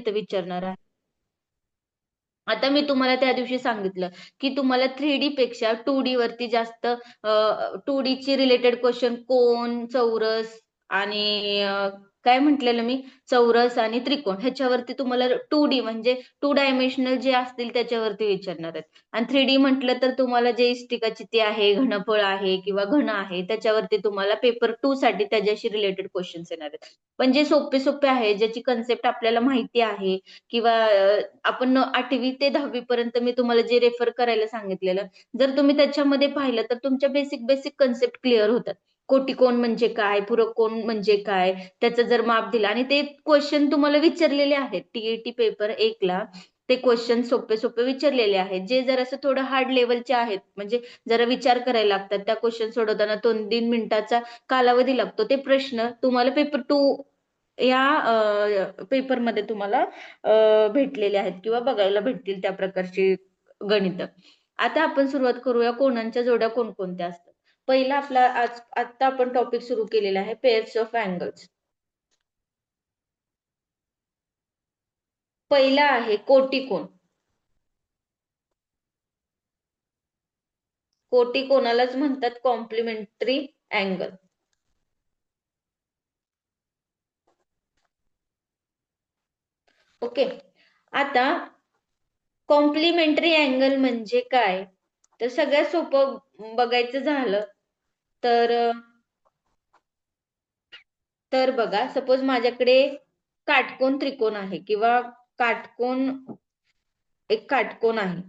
इथं विचारणार आहे. आता मी तुम्हाला त्या दिवशी सांगितलं की तुम्हाला 3D पेक्षा 2D वरती जास्त 2D ची रिलेटेड क्वेश्चन कोन, चौरस आणि काय म्हटलेलं मी, चौरस आणि त्रिकोण ह्याच्यावरती तुम्हाला 2D म्हणजे 2 डायमेन्शनल जे असतील त्याच्यावरती विचारणार आहेत. आणि 3D म्हटलं तर तुम्हाला जे इष्टिकाचिती आहे, घनफळ आहे किंवा घन आहे त्याच्यावरती तुम्हाला पेपर 2 साठी त्याच्याशी रिलेटेड क्वेश्चन्स येणार आहेत. पण जे सोपे सोपे आहे, ज्याची कन्सेप्ट आपल्याला माहिती आहे किंवा आपण 8वी ते 10वी पर्यंत मी तुम्हाला जे रेफर करायला सांगितलेलं, जर तुम्ही त्याच्यामध्ये पाहिलं तर तुमच्या बेसिक बेसिक कन्सेप्ट क्लिअर होतात. कोटिकोण म्हणजे काय, पूरक कोण म्हणजे काय, त्याचं जर माप दिलं आणि ते क्वेश्चन तुम्हाला विचारलेले आहेत टीईटी पेपर 1 ला. ते क्वेश्चन सोपे सोपे विचारलेले आहेत, जे जर असं थोडं हार्ड लेवलचे आहेत, म्हणजे जरा विचार करायला लागतात. त्या क्वेश्चन सोडवताना 2-3 मिनिटाचा कालावधी लागतो. ते प्रश्न तुम्हाला पेपर 2 या पेपरमध्ये तुम्हाला भेटलेले आहेत किंवा बघायला भेटतील त्या प्रकारची गणितं. आता आपण सुरुवात करूया कोणांच्या जोड्या कोणकोणत्या असतात. पहिला आपला आता आपण टॉपिक सुरू केलेला आहे पेअर्स ऑफ अँगल्स. पहिला आहे कोटिकोण. कोटिकोणालाच म्हणतात कॉम्प्लिमेंटरी अँगल. ओके. आता कॉम्प्लिमेंटरी अँगल म्हणजे काय, तर सगळ्यात सोपं बघायचं झालं तर बघा, सपोज माझ्याकडे काटकोन त्रिकोण आहे किंवा काटकोन एक काटकोन आहे,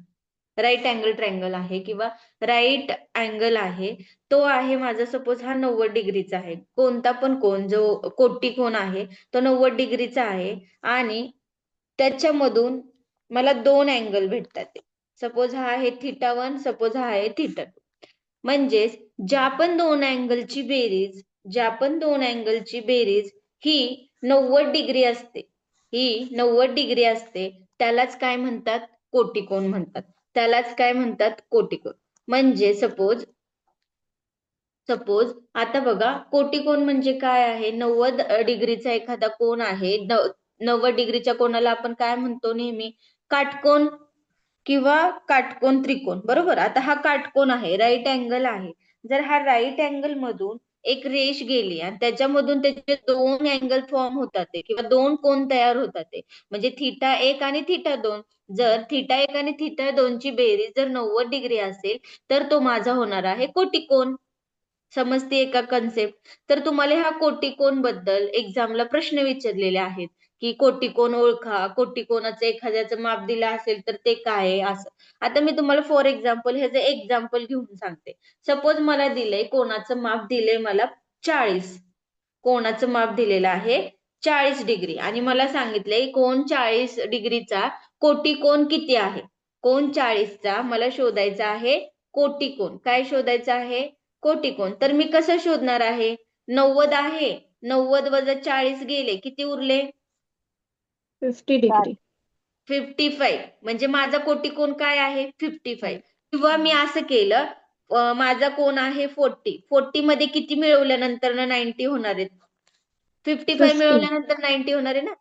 राईट अँगल ट्रायंगल आहे किंवा राईट अँगल आहे. तो आहे माझा, सपोज हा 90 डिग्रीचा आहे. कोणता पण कोण जो कोटी कोण आहे तो 90 डिग्रीचा आहे आणि त्याच्यामधून मला 2 अँगल भेटतात. सपोज हा आहे θ1, सपोज हा आहे θ2. म्हणजेच ज्या पण 2 अँगलची बेरीज, ज्या पण 2 अँगलची बेरीज ही 90 डिग्री असते, ही 90 डिग्री असते, त्यालाच काय म्हणतात, कोटिकोण म्हणतात. त्यालाच काय म्हणतात, कोटिकोण. म्हणजे सपोज सपोज आता बघा, कोटिकोण म्हणजे काय आहे, 90 डिग्रीचा एखादा कोण आहे. 90 डिग्रीच्या कोणाला आपण काय म्हणतो नेहमी, काटकोन किंवा काटकोन त्रिकोण, बरोबर. आता हा काटकोन आहे, राईट अँगल आहे. जर हा राईट अँगल मधून एक रेष गेली आणि त्याच्यामधून त्याचे 2 अँगल फॉर्म होतात किंवा 2 कोन तयार होतात, म्हणजे θ1 आणि θ2. जर θ1 आणि θ2 ची बेरीज जर 90 डिग्री असेल तर तो माझा होणार आहे कोटिकोण. समजते का कन्सेप्ट? तर तुम्हाला ह्या कोटिकोण बद्दल एक्झामला प्रश्न विचारलेले आहेत की कोटिकोण ओळखा, कोटिकोणाचं एखाद्याचं माप दिलं असेल तर ते काय आहे, असं. आता मी तुम्हाला फॉर एक्झाम्पल ह्याचं एक्झाम्पल घेऊन सांगते. सपोज मला दिलंय, कोणाचं माप दिलंय मला 40. कोणाचं माप दिलेलं आहे 40 डिग्री आणि मला सांगितलंय कोण 40 डिग्रीचा कोटिकोण किती आहे. कोण 40चा मला शोधायचा आहे कोटिकोण. काय शोधायचं आहे, कोटिकोण. तर मी कसं शोधणार आहे, 90 आहे, 90 वजा 40 गेले, किती उरले, 50 डिग्री. 55. म्हणजे माझा कोटिकोण काय आहे, 55. किंवा मी असं केलं, माझा कोण आहे 40. 40 मध्ये किती मिळवल्यानंतर 90 होणार आहेत, 55 50. मिळवल्यानंतर 90 होणार आहे ना.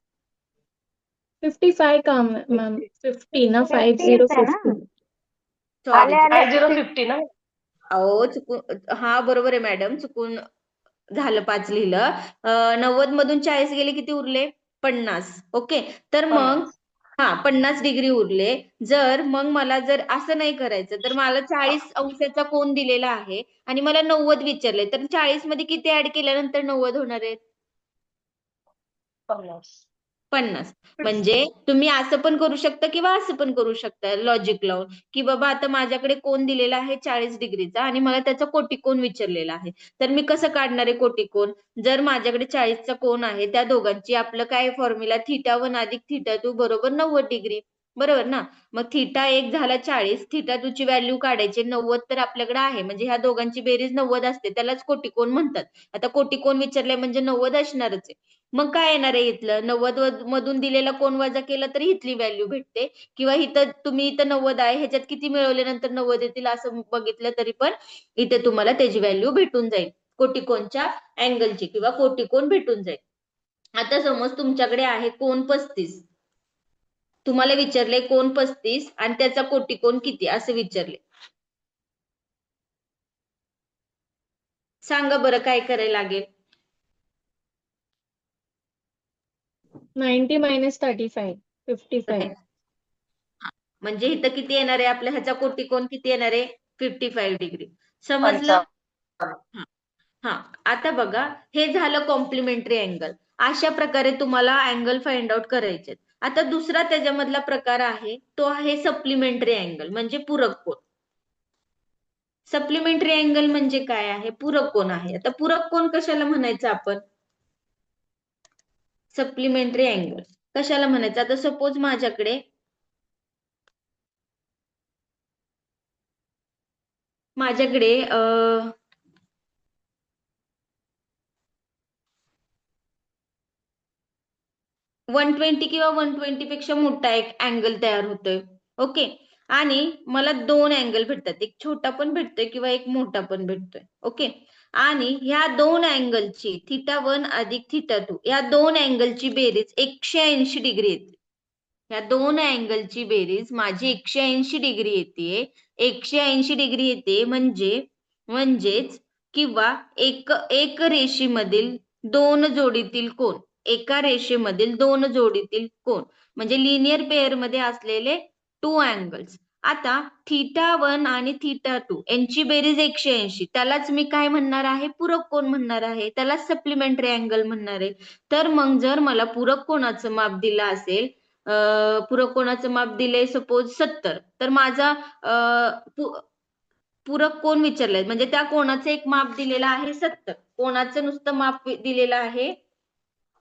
55 का मैम, 50 ना, 50 है ना, 50. सॉरी, आले आले 5050 ना. अहो चुकून, हा बरोबर आहे मॅडम, चुकून झालं, 5 लिहिलं. 90 मधून 40 गेले, किती उरले, 50. ओके. तर मग 50. हा 50 डिग्री उरले. जर मग मला जर असं नाही करायचं, तर मला 40 अंशाचा कोन दिलेला आहे आणि मला 90 विचारले, तर 40 मध्ये किती ऍड केल्यानंतर 90 होणार आहे, 50. म्हणजे तुम्ही असं पण करू शकता किंवा असं पण करू शकता लॉजिक लावून, की बाबा आता माझ्याकडे कोन दिलेला आहे 40 डिग्रीचा आणि मला त्याचा कोटिकोण विचारलेला आहे. तर मी कसं काढणार आहे कोटिकोण, जर माझ्याकडे 40चा कोन आहे, त्या दोघांची आपलं काय फॉर्म्युला, θ1 अधिक θ2 बरोबर 90 डिग्री, बरोबर ना. मग θ1 झाला 40, θ2 ची व्हॅल्यू काढायची, 90 तर आपल्याकडे आहे, म्हणजे ह्या दोघांची बेरीज 90 असते, त्यालाच कोटिकोण म्हणतात. आता कोटिकोण विचारलंय म्हणजे 90 असणारच आहे. मग काय येणार आहे इथलं, 90 मधून दिलेला कोन वजा केला तरी इथली व्हॅल्यू भेटते, किंवा इथं तुम्ही इथं 90 आहे, ह्याच्यात किती मिळवले नंतर 90 येतील असं बघितलं तरी पण इथे तुम्हाला त्याची व्हॅल्यू भेटून जाईल, कोटिकोणच्या अँगलची किंवा कोटिकोण भेटून जाईल. आता समज तुमच्याकडे आहे कोन 35. तुम्हाला विचारले कोन 35 आणि त्याचा कोटिकोन किती असं विचारले. सांगा बरं काय करायला लागेल. 90 minus 35. 55. म्हणजे इथं किती येणार आहे आपल्या ह्याचा कोटिकोन किती येणार आहे 55 डिग्री. समजलं. हा हा. आता बघा हे झालं कॉम्प्लिमेंटरी अँगल. अशा प्रकारे तुम्हाला अँगल फाइंड आउट करायचे. आता दुसरा त्याच्यामधला प्रकार आहे तो आहे सप्लिमेंटरी अँगल म्हणजे पूरक कोन. सप्लिमेंटरी अँगल म्हणजे काय आहे पूरक कोन आहे. आता पूरक कोन कशाला म्हणायचं आपण सप्लिमेंटरी अँगल कशाला म्हणायचं. आता सपोज माझ्याकडे 120 किंवा 120 पेक्षा मोठा एक अँगल तयार होतोय. ओके. आणि मला दोन अँगल भेटतात. एक छोटा पण भेटतोय किंवा एक मोठा पण भेटतोय. ओके. आणि ह्या दोन अँगलची θ1 अधिक θ2 या दोन अँगलची बेरीज 180 डिग्री येते. या दोन अँगलची बेरीज माझी 180 डिग्री येते. 180 डिग्री येते म्हणजेच किंवा एक रेषेमधील दोन जोडीतील कोन एका रेषेमधील दोन जोडीतील कोन म्हणजे लिनियर पेअर मध्ये असलेले टू अँगल्स. आता θ1 आणि θ2 यांची बेरीज 180 त्यालाच मी काय म्हणणार आहे पूरक कोन म्हणणार आहे. त्याला सप्लिमेंटरी अँगल म्हणणार आहे. तर मग जर मला पूरक कोनाचं माप दिलं असेल पूरक कोनाचं माप दिले सपोज 70 तर माझा पूरक कोन विचारलाय म्हणजे त्या कोणाचं एक माप दिलेलं आहे 70. कोणाचं नुसतं माप दिलेलं आहे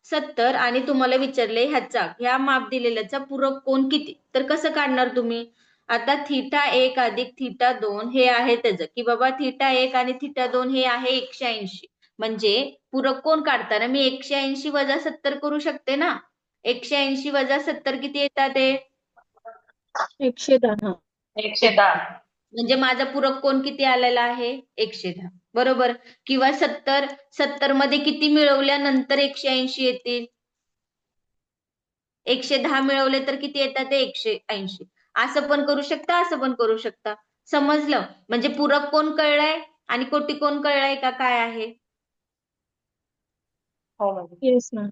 70 आणि तुम्हाला विचारले ह्या माप दिलेल्याचा पूरक कोन किती. तर कसं काढणार तुम्ही. आता θ1 अधिक θ2 हे आहे त्याचं की बाबा θ1 आणि θ2 हे आहे 180. म्हणजे पूरक कोन काढताना मी 180 वजा 70 करू शकते ना. 180 वजा 70 किती येतात ते 110. 110. म्हणजे माझा पूरक कोन किती आलेला आहे 110. बरोबर. किंवा 70 मध्ये किती मिळवल्यानंतर 180 येतील 110 मिळवले तर किती येतात ते 180. असं पण करू शकता असं पण करू शकता. समजलं. म्हणजे पूरक कोन कळलाय आणि कोटिकोन कळलाय का काय आहे. हो मॅडम. Yes, ma'am.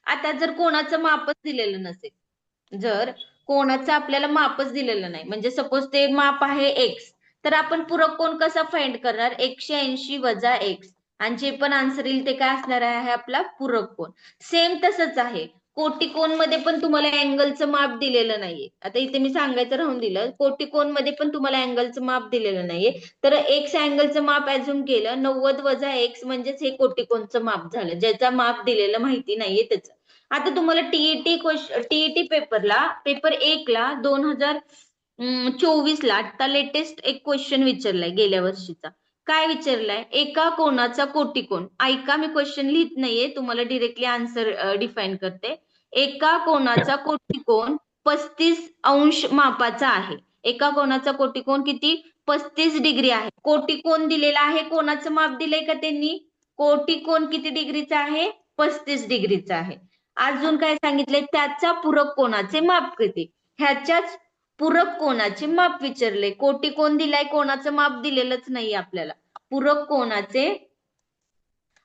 आता जर कोणाचं मापच दिलेलं नसेल जर कोणाचं आपल्याला मापच दिलेलं नाही म्हणजे सपोज ते माप आहे एक्स तर आपण पूरक कोन कसा फाइंड करणार 180 वजा एक्स आणि जे पण आन्सर येईल ते काय असणार आहे आपला पूरक कोन. सेम तसंच आहे कोटिकोन मध्ये पण तुम्हाला अँगलचं माप दिलेलं नाहीये. आता इथे मी सांगायचं राहून दिलं कोटिकोन मध्ये पण तुम्हाला अँगलचं माप दिलेलं नाहीये. तर एक्स अँगलचं माप अझ्युम केलं 90 वजा एक्स म्हणजेच हे कोटिकोनचं माप झालं ज्याचा माप दिलेलं माहिती नाहीये त्याचं. आता तुम्हाला टीईटी पेपरला पेपर 1 ला 2024 ला आता लेटेस्ट एक क्वेश्चन विचारलाय गेल्या वर्षीचा. काय विचारलाय एका कोणाचा कोटिकोन. ऐका मी क्वेश्चन लिहित नाहीये तुम्हाला डिरेक्टली आन्सर डिफाईन करते. एका कोणाचा कोटिकोन 35 अंश मापाचा आहे. एका कोणाचा कोटिकोन किती 35 डिग्री आहे. कोटिकोन दिलेला आहे कोणाचं माप दिलंय का त्यांनी कोटिकोन किती डिग्रीचा आहे 35 डिग्रीचा आहे. अजून काय सांगितलंय त्याचा पूरक कोनाचे माप किती. ह्याच्याच पूरक कोनाचे माप विचारले. कोटिकोन दिलाय कोणाचं माप दिलेलंच नाही आपल्याला. पूरक कोनाचे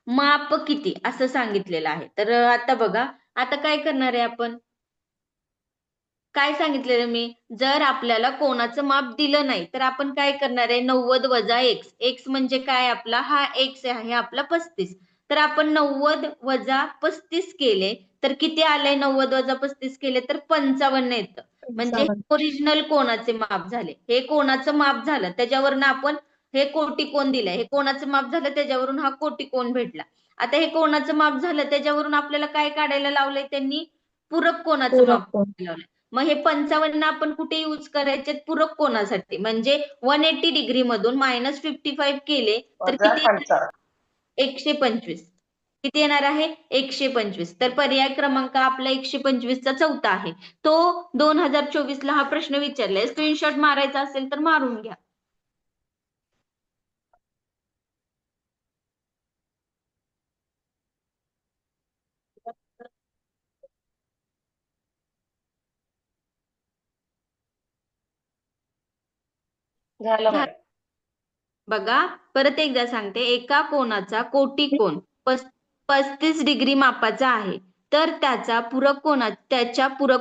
माप किती असं सांगितलेलं आहे. तर आता बघा आता काय करणार आहे आपण काय सांगितलेलं मी जर आपल्याला कोणाचं माप दिलं नाही तर आपण काय करणार आहे 90 वजा एक्स. एक्स म्हणजे काय आपला हा एक्स आहे आपला 35. तर आपण 90 वजा 35 केले तर किती आलंय 90 वजा 35 केले तर 55 येतं. म्हणजे 55. ओरिजिनल कोणाचे माप झाले. हे कोणाचं माप झालं त्याच्यावरून आपण हे कोटिकोन दिलंय हे कोणाचं माप झालं त्याच्यावरून हा कोटिकोन भेटला. आता हे कोणाचं माप झालं त्याच्यावरून आपल्याला काय काढायला लावलंय त्यांनी पूरक कोनाचं पूरक माप कोन. लावलंय. मग हे 55 आपण कुठे यूज करायचे पूरक कोनासाठी म्हणजे 180 डिग्री मधून -55 केले तर वजा किती 55. 125. किती येणार आहे 125. तर पर्याय क्रमांक आपला 125 चा चौथा आहे. तो 2024 ला हा प्रश्न विचारलाय. स्क्रीनशॉट मारायचा असेल तर मारून घ्या. झालं झालं. मॅडम. बघा परत एकदा सांगते, एका कोनाचा कोटी कोन 35 डिग्री मापाचा आहे, तर त्याच्या पूरक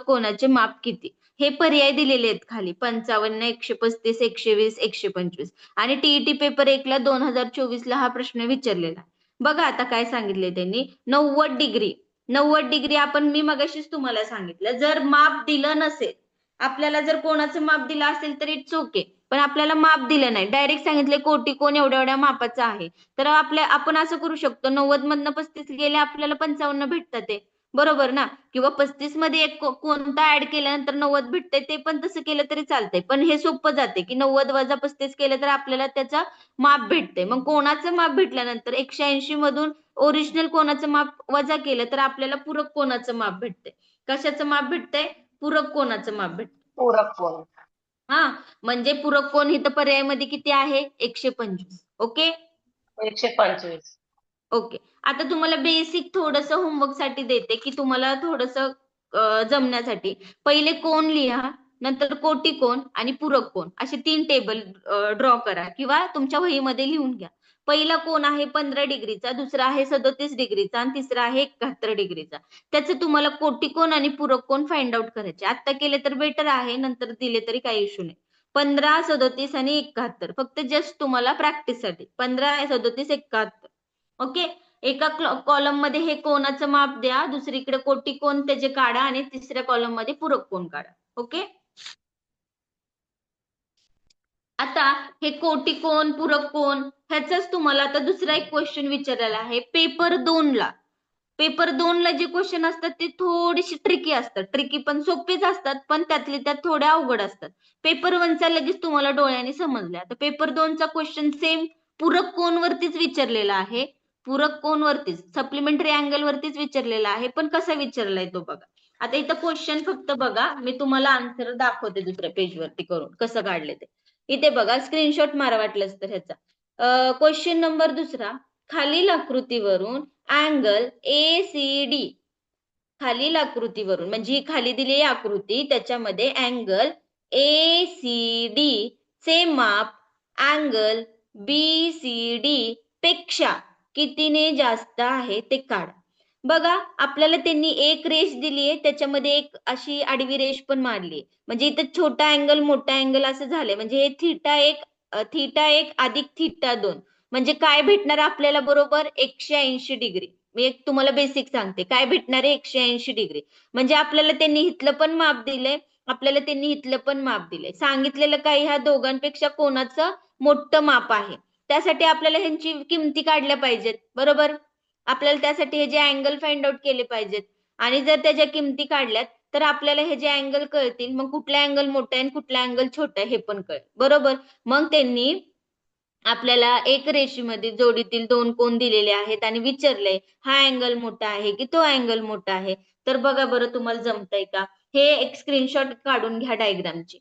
कोनाचे माप किती? हे पर्याय दिलेले आहेत खाली, 55, 135, 120, 125. आणि टीईटी पेपर 1 ला 2024 ला हा प्रश्न विचारलेला आहे. बघा आता काय सांगितले त्यांनी, 90 डिग्री. 90 डिग्री आपण मी मगाशीच तुम्हाला सांगितलं, जर माप दिलं नसेल, आपल्याला जर कोणाचं माप दिलं असेल तर इट्स ओके, पण आपल्याला माप दिलं नाही, डायरेक्ट सांगितले कोटी कोण एवढ्या एवढ्या मापाचा आहे, तर आपण असं करू शकतो, 90 मधनं 35 गेले आपल्याला 55 भेटतात ते, बरोबर ना? किंवा 35 मध्ये एक कोणता ऍड केल्यानंतर 90 भेटतंय, ते पण तसं केलं तरी चालतंय. पण हे सोपं जाते की 90 वजा 35 केलं तर आपल्याला त्याचा माप भेटतंय. मग कोणाचं माप भेटल्यानंतर 180 मधून ओरिजिनल कोणाचं माप वजा केलं तर आपल्याला पूरक कोणाचं माप भेटतंय. कशाचं माप भेटतंय? पूरक कोणाचं माप भेटतंय. पूरक कोण. हा, म्हणजे पूरक कोण इथं पर्यायमध्ये किती आहे? 125. ओके. 125. ओके. आता तुम्हाला बेसिक थोडस होमवर्क साठी देते, की तुम्हाला थोडस जमण्यासाठी. पहिले कोण लिहा, नंतर कोटी कोण आणि पूरक कोण, असे 3 टेबल ड्रॉ करा किंवा तुमच्या वहीमध्ये लिहून घ्या. पहिला कोण आहे 15 डिग्रीचा, दुसरा आहे 37 डिग्रीचा आणि तिसरा आहे 71 डिग्रीचा. त्याचं तुम्हाला कोटी कोण आणि पूरक कोण फाइंड आउट करायचे. आता केले तर बेटर आहे, नंतर दिले तरी काही इश्यू नाही. 15, 37 आणि 71, फक्त जस्ट तुम्हाला प्रॅक्टिससाठी 15, 37, 71. ओके. एका कॉलम मध्ये हे कोणाचं माप द्या, दुसरीकडे कोटी कोण त्याचे काढा आणि तिसऱ्या कॉलम मध्ये पूरक कोण काढा. ओके. आता हे कोटी कोण पूरक कोण ह्याचाच तुम्हाला आता दुसरा एक क्वेश्चन विचारलेला आहे पेपर 2 ला. पेपर 2 ला जे क्वेश्चन असतात ते थोडीशी ट्रिकी असतात, ट्रिकी पण सोपेच असतात, पण त्यातले त्यात थोड्या अवघड असतात. पेपर 1चा लगेच तुम्हाला डोळ्यांनी समजल्या. तर पेपर 2चा क्वेश्चन सेम पूरक कोण वरतीच विचारलेला आहे, पूरक कोण वरतीच, सप्लिमेंटरी अँगल वरतीच विचारलेला आहे, पण कसा विचारलाय तो बघा. आता इथं क्वेश्चन फक्त बघा, मी तुम्हाला आन्सर दाखवते दुसऱ्या पेज वरती करून कसं काढले ते. इथे बघा, स्क्रीनशॉट मारा वाटलंच तर ह्याचा. क्वेश्चन नंबर दुसरा, खालील आकृतीवरून अँगल ACD, खालील आकृतीवरून म्हणजे ही खाली दिलेली आकृती, त्याच्यामध्ये अँगल ACD चे माप अँगल BCD पेक्षा कितीने जास्त आहे ते काढा. बघा आपल्याला त्यांनी एक रेष दिलीये, त्याच्यामध्ये एक अशी आडवी रेष पण मारली, म्हणजे इथं छोटा अँगल मोठा अँगल असं झालंय, म्हणजे हे θ1 अधिक θ2 म्हणजे काय भेटणार आपल्याला? बरोबर 180 डिग्री. मी एक तुम्हाला बेसिक सांगते, काय भेटणार आहे? 180 डिग्री. म्हणजे आपल्याला त्यांनी इथलं पण माप दिलंय, आपल्याला त्यांनी इथलं पण माप दिलंय, सांगितलेलं काय? ह्या दोघांपेक्षा कोणाचं मोठं माप आहे, त्यासाठी आपल्याला ह्यांची किमती काढल्या पाहिजेत, बरोबर? आपल्याला त्यासाठी हे जे अँगल फाइंड आउट केले पाहिजेत, आणि जर त्याच्या किमती काढल्यात तर आपल्याला हे जे अँगल कळतील, मग कुठला अँगल मोठा आहे आणि कुठला अँगल छोटा आहे हे पण कळेल, बरोबर? मग त्यांनी आपल्याला एक रेषेमध्ये जोडीतील 2 कोन दिलेले आहेत आणि विचारलंय हा अँगल मोठा आहे की तो अँगल मोठा आहे. तर बघा बरं तुम्हाला जमतंय का? हे एक स्क्रीनशॉट काढून घ्या डायग्रामची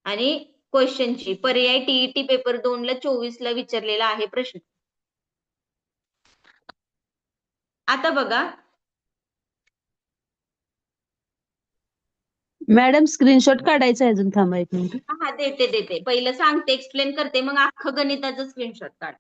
आणि क्वेश्चनची. पर्याय टीईटी पेपर 2 ला 24 ला विचारलेला आहे प्रश्न. आता बघा, मॅडम स्क्रीनशॉट काढायचा आहे अजून, थांबा 1 मिनिट. हा देते पहिलं सांगते, एक्सप्लेन करते, मग अख्खं गणिताचं स्क्रीनशॉट काढ.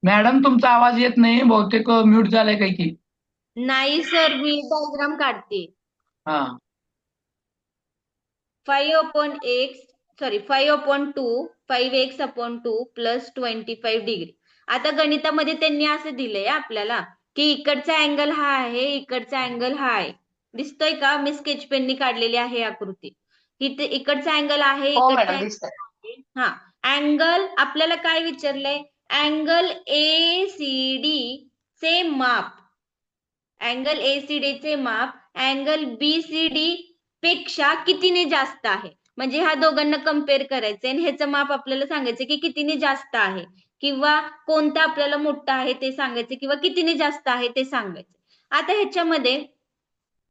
मॅडम तुमचा आवाज येत नाही, बहुतेक म्यूट झालाय काही की. नाही सर, मी डायग्राम काढते. हा 5/2 प्लस 25 डिग्री. आता गणितामध्ये त्यांनी असं दिलंय आपल्याला की इकडचा अँगल हा आहे, इकडचा अँगल हा आहे, दिसतोय का? मी स्केच पेननी काढलेली आहे आकृती. इथे इकडचा अँगल आहे, हो इकडचा मॅडम angle दिसतंय. आहे. हा, अँगल आपल्याला काय विचारलंय? अँगल ACD चे माप, अँगल ACD चे माप अँगल BCD पेक्षा कितीने जास्त आहे. म्हणजे ह्या दोघांना कम्पेअर करायचंय आणि ह्याचं माप आपल्याला सांगायचं की कितीने जास्त आहे, किंवा कोणतं आपल्याला मोठं आहे ते सांगायचं, किंवा कितीने जास्त आहे ते सांगायचं. आता ह्याच्यामध्ये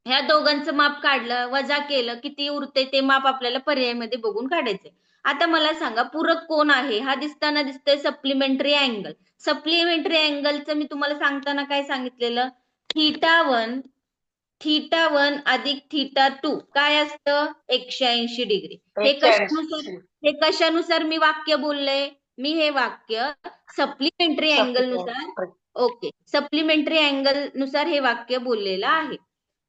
ह्या दोघांचं माप काढलं, वजा केलं, किती उरते ते माप आपल्याला पर्यायामध्ये बघून काढायचंय. आता मला सांगा, पूरक कोण आहे? हा दिसताना दिसतोय सप्लिमेंटरी अँगल. सप्लिमेंटरी अँगलचं मी तुम्हाला सांगताना काय सांगितलेलं? θ1 अधिक θ2 काय असतं? 180 डिग्री. हे 180. कशानुसार मी वाक्य बोललंय? मी हे वाक्य सप्लिमेंटरी अँगल नुसार, ओके, सप्लिमेंटरी अँगल नुसार हे वाक्य बोललेलं आहे.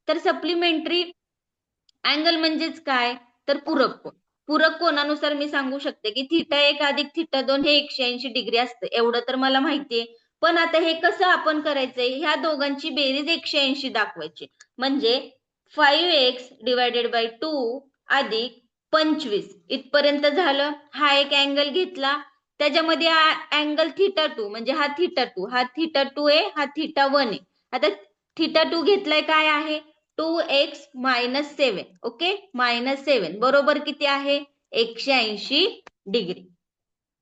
तर सप्लिमेंटरी अँगल म्हणजेच काय? तर पूरक कोन. पूरक कोनानुसार मी सांगू शकते की θ1 अधिक θ2 हे 180 डिग्री असतं, एवढं तर मला माहितीये. पण आता हे कसं आपण करायचंय? ह्या दोघांची बेरीज 180 दाखवायची. म्हणजे 5x डिवायडेड बाय 2 अधिक 25 इथपर्यंत झालं. हा एक अँगल घेतला, त्याच्यामध्ये अँगल θ2 म्हणजे हा θ2 आहे, हा θ1 आहे. आता θ2 घेतलाय, काय आहे? 2x मायनस 7, ओके, -7 बरोबर किती आहे? 180 डिग्री.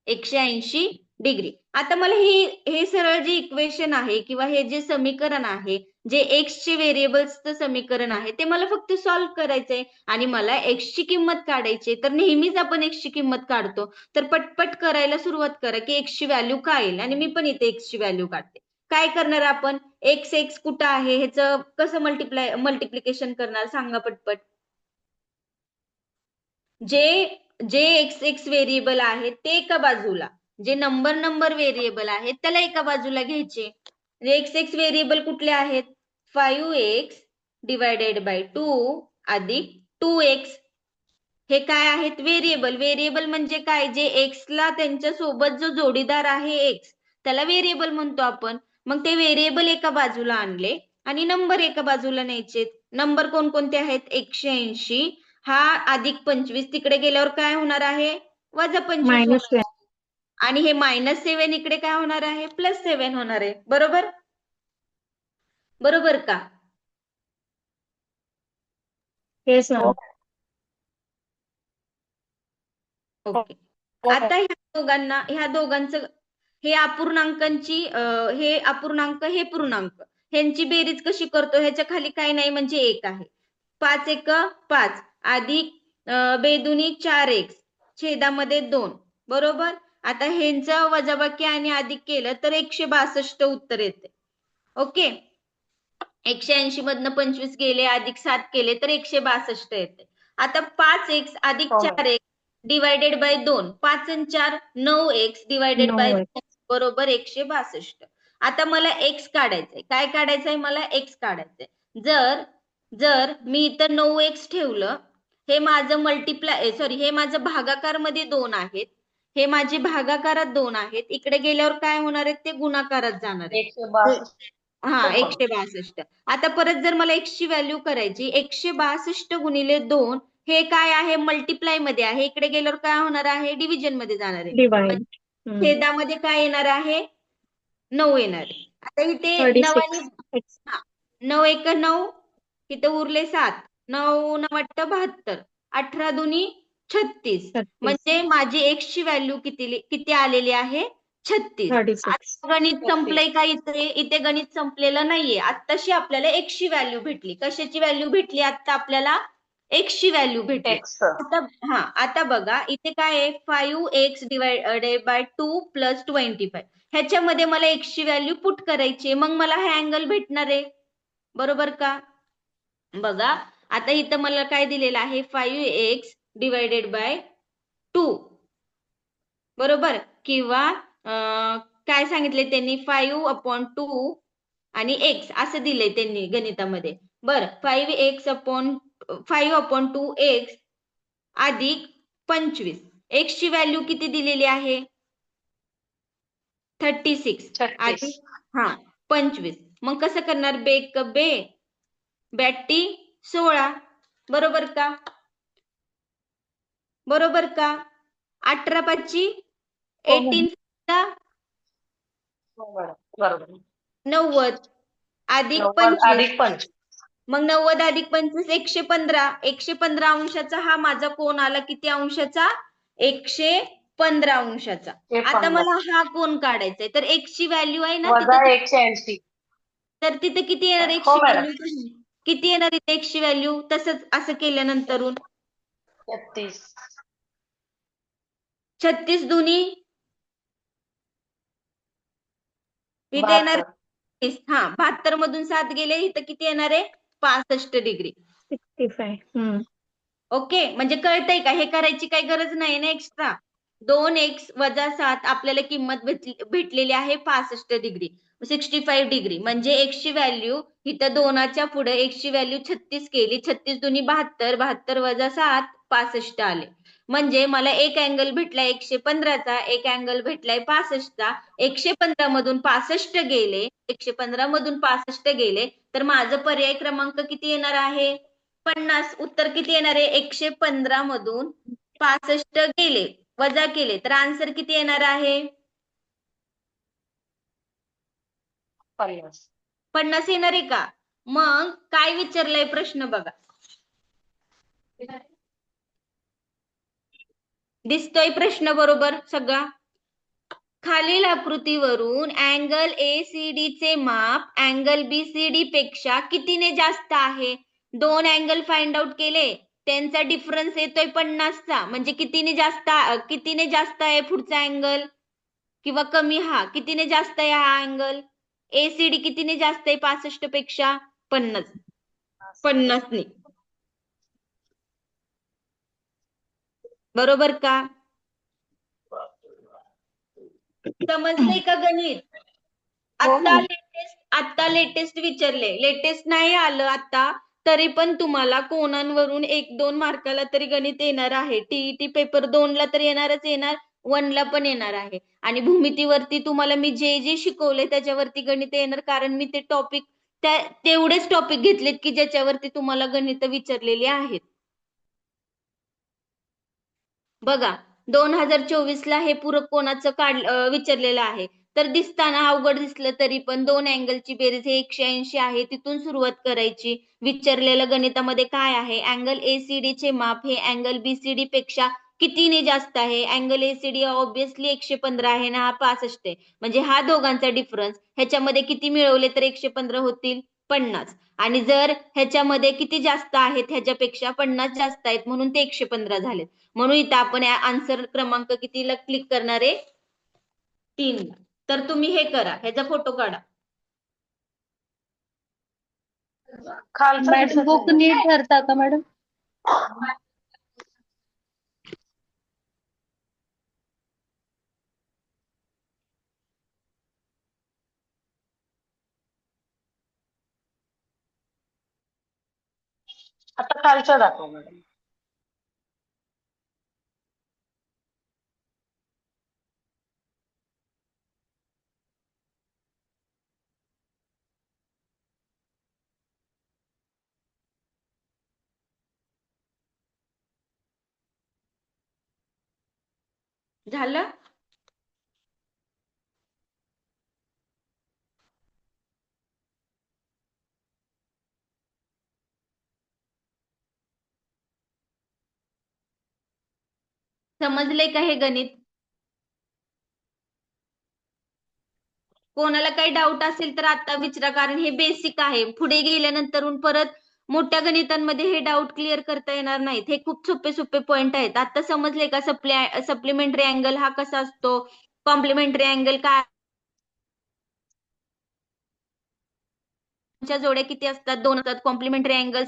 180 डिग्री. आता मला हे सरळ जे इक्वेशन आहे किंवा हे जे समीकरण आहे, जे एक्स चे व्हेरिएबल्सचं समीकरण आहे, ते मला फक्त सॉल्व्ह करायचंय आणि मला एक्स ची किंमत काढायची. तर नेहमीच आपण एक्स ची किंमत काढतो, तर पटपट करायला सुरुवात करा की एक्स ची व्हॅल्यू काय येईल. आणि मी पण इथे एक्स ची व्हॅल्यू काढते. काय करणार आपण? एक्स कुठं आहे, ह्याचं कसं मल्टिप्लिकेशन करणार सांगा पटपट. जे एक्स व्हेरिएबल आहे ते एका बाजूला, जे नंबर व्हेरिएबल आहेत त्याला एका बाजूला घ्यायचे. एक्स व्हेरिएबल कुठले आहेत? 5x डिवायडेड बाय 2 अधिक 2x. हे काय आहेत? व्हेरिएबल. व्हेरिएबल म्हणजे काय? जे एक्सला त्यांच्या सोबत जो जोडीदार आहे एक्स, त्याला व्हेरिएबल म्हणतो आपण. मग ते व्हेरिएबल एका बाजूला आणले आणि नंबर एका बाजूला न्यायचे. नंबर कोणकोणते आहेत? 180. हा अधिक 25 तिकडे गेल्यावर काय होणार आहे? वजा 25 -7. होणार आहे. आणि हे -7 इकडे काय होणार आहे? +7 होणार आहे. बरोबर? बरोबर का? Yes ma'am. ओके. आता ह्या दोघांचं हे अपूर्णांकांची हे अपूर्णांक, हे पूर्णांक, ह्यांची बेरीज कशी करतो? ह्याच्या खाली काही नाही म्हणजे 1 आहे. 5 एक 5 अधिक बेदुनी 4x छेदामध्ये 2, बरोबर. आता ह्यांचं वजाबाकी आणि अधिक केलं तर 162 उत्तर येते. ओके, 180 मधनं 25 गेले, अधिक 7 केले तर 162 येते. आता 5x अधिक 4x डिवायडेड बाय 2, 5 आणि 4 9x डिवायडेड बाय 2 बरोबर 162. आता मला x काढायचंय. काय काढायचंय? मला x काढायचंय. जर मी इथं 9x ठेवलं, हे माझं हे माझं भागाकार मध्ये 2 आहेत, हे माझे भागाकारात 2 आहेत. इकडे गेल्यावर काय होणार आहेत? ते गुणाकारात जाणार आहे. 162. हा, 162. आता परत जर मला x ची व्हॅल्यू करायची, 162 गुणिले 2 हे काय आहे? मल्टिप्लाय मध्ये आहे. इकडे गेल्यावर काय होणार आहे? डिव्हिजन मध्ये जाणार आहे. डिवाइड. छेदामध्ये काय येणार आहे? 9 येणार आहे. आता इथे 36. 9 एक 9, इथे उरले 7, 9 9 72, 18 दुनी 36. म्हणजे माझी x ची व्हॅल्यू किती आलेली आहे? 36. 36. गणित संपलंय का? इथे गणित संपलेलं नाहीये. आत्ताशी आपल्याला x ची व्हॅल्यू भेटली. कशाची व्हॅल्यू भेटली? आता आपल्याला x ची व्हॅल्यू भेटली. आता बघा इथे काय आहे? 5x divided by 2 plus 25. ह्याच्यामध्ये मला x ची व्हॅल्यू पुट करायची, मग मला हा अँगल भेटणार आहे. बरोबर का? बघा आता इथं मला काय दिलेलं आहे? 5x डिवायडेड बाय 2, बरोबर. किंवा काय सांगितले त्यांनी? 5/2 आणि x असं दिलंय त्यांनी गणितामध्ये. बरं, 5/2x अधिक 25. x ची व्हॅल्यू किती दिलेली आहे? 36 अधिक 25. मग कसं करणार? बॅटी 16, बरोबर का? बरोबर का? 18 पाची हो मॅडम. 18 हो मॅडम बरोबर 90 अधिक 90 25 अधिक 25 मग 90 अधिक 25 115 115 अंशाचा हा माझा कोन आला किती अंशाचा 115 अंशाचा. हे आता 50 मला हा कोन काढायचा आहे तर x ची व्हॅल्यू आहे ना वजा तिथे 180 तर तिथे किती येणार x हो ची मॅडम व्हॅल्यू किती येणार आहे x ची व्हॅल्यू तसंच असं केल्यानंतरून 33 36 दुनी इथे येणार 72 हा 72 मधून 7 गेले इथं किती येणार आहे 65 डिग्री. 65. ओके म्हणजे कळतंय का हे करायची काही गरज नाही ना एक्स्ट्रा 2x वजा 7 आपल्याला किंमत भेटलेली आहे 65 डिग्री 65 डिग्री म्हणजे x ची व्हॅल्यू इथं 2च्या पुढे x ची व्हॅल्यू 36 केली 36 दुनी 72 72 वजा 7 65 आले म्हणजे मला एक अँगल भेटलाय 115 चा एक अँगल भेटलाय 65 चा 115 मधून 65 गेले 115 मधून 65 गेले तर माझं पर्याय क्रमांक किती येणार आहे 50 उत्तर किती येणार आहे 115 मधून 65 गेले वजा केले तर आन्सर किती येणार आहे 50 50 येणार आहे का मग काय विचारलंय प्रश्न बघा दिसतोय प्रश्न बरोबर सगळा खालील आकृतीवरून अँगल ACD चे माप अँगल BCD पेक्षा कितीने जास्त आहे दोन अँगल फाइंड आउट केले त्यांचा डिफरन्स येतोय 50 चा म्हणजे कितीने जास्त आहे पुढचा अँगल किंवा कमी हा कितीने जास्त आहे हा अँगल ACD कितीने जास्त आहे 65 पेक्षा 50 ने बरोबर का समजलंय का गणित हो मॅडम. आता लेटेस्ट विचारले लेटेस्ट नाही आलं आता तरी पण तुम्हाला कोनांवरून 1-2 मार्काला तरी गणित येणार आहे TET पेपर 2 ला तर येणारच येणार 1 ला पण येणार आहे आणि भूमितीवरती तुम्हाला मी जे जे शिकवले त्याच्यावरती गणित येणार कारण मी ते टॉपिक तेवढेच टॉपिक घेतलेत की ज्याच्यावरती तुम्हाला गणित विचारलेली आहेत बघा 2024 ला हे पूरक कोणाचं विचारलेलं आहे तर दिसताना अवघड दिसलं तरी पण दोन अँगलची बेरीज हे 180 आहे तिथून सुरुवात करायची विचारलेलं गणितामध्ये काय आहे अँगल ACD चे माप हे अँगल BCD पेक्षा कितीने जास्त आहे अँगल ACD ऑब्विसली 115 आहे ना हा 65 आहे म्हणजे हा दोघांचा डिफरन्स ह्याच्यामध्ये किती मिळवले तर 115 होतील 50 आणि जर ह्याच्यामध्ये किती जास्त आहेत ह्याच्यापेक्षा 50 जास्त आहेत म्हणून ते 115 झालेत म्हणून इथं आपण आन्सर क्रमांक कितीला क्लिक करणार आहे 3 ला तर तुम्ही हे करा ह्याचा फोटो काढा खालचं मॅडम दिसत बुक नाही नीट धरता का मॅडम आता खालचं दाखव मॅडम झालं समजले का हे गणित कोणाला काही डाऊट असेल तर आता विचारा कारण हे बेसिक आहे पुढे गेल्यानंतर परत मोठ्या गणितांमध्ये हे डाऊट क्लिअर करता येणार नाहीत हे खूप सोपे सोपे पॉइंट आहेत आता समजले का सप्लिमेंटरी अँगल हा कसा असतो कॉम्प्लिमेंटरी अँगल काय जोड्या किती असतात 2 असतात कॉम्प्लिमेंटरी अँगल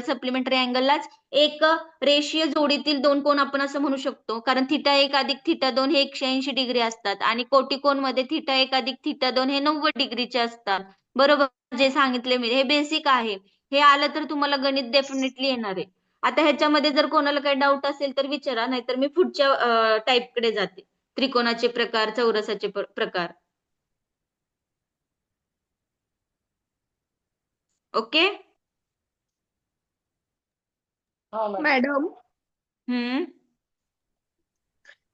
सप्लिमेंटरी अँगललाच एक रेषीय जोडीतील दोन कोन आपण असं म्हणू शकतो कारण θ1 अधिक θ2 हे 180 डिग्री असतात आणि कोटी कोन मध्ये θ1 अधिक θ2 हे 90 डिग्रीचे असतात बरोबर जे सांगितले मी हे बेसिक आहे हे आलं तर तुम्हाला गणित डेफिनेटली येणार आहे आता ह्याच्यामध्ये जर कोणाला काही डाऊट असेल तर विचारा नाहीतर मी पुढच्या टाईपकडे जाते त्रिकोणाचे प्रकार चौरसाचे प्रकार ओके हो मॅडम मॅडम हम्म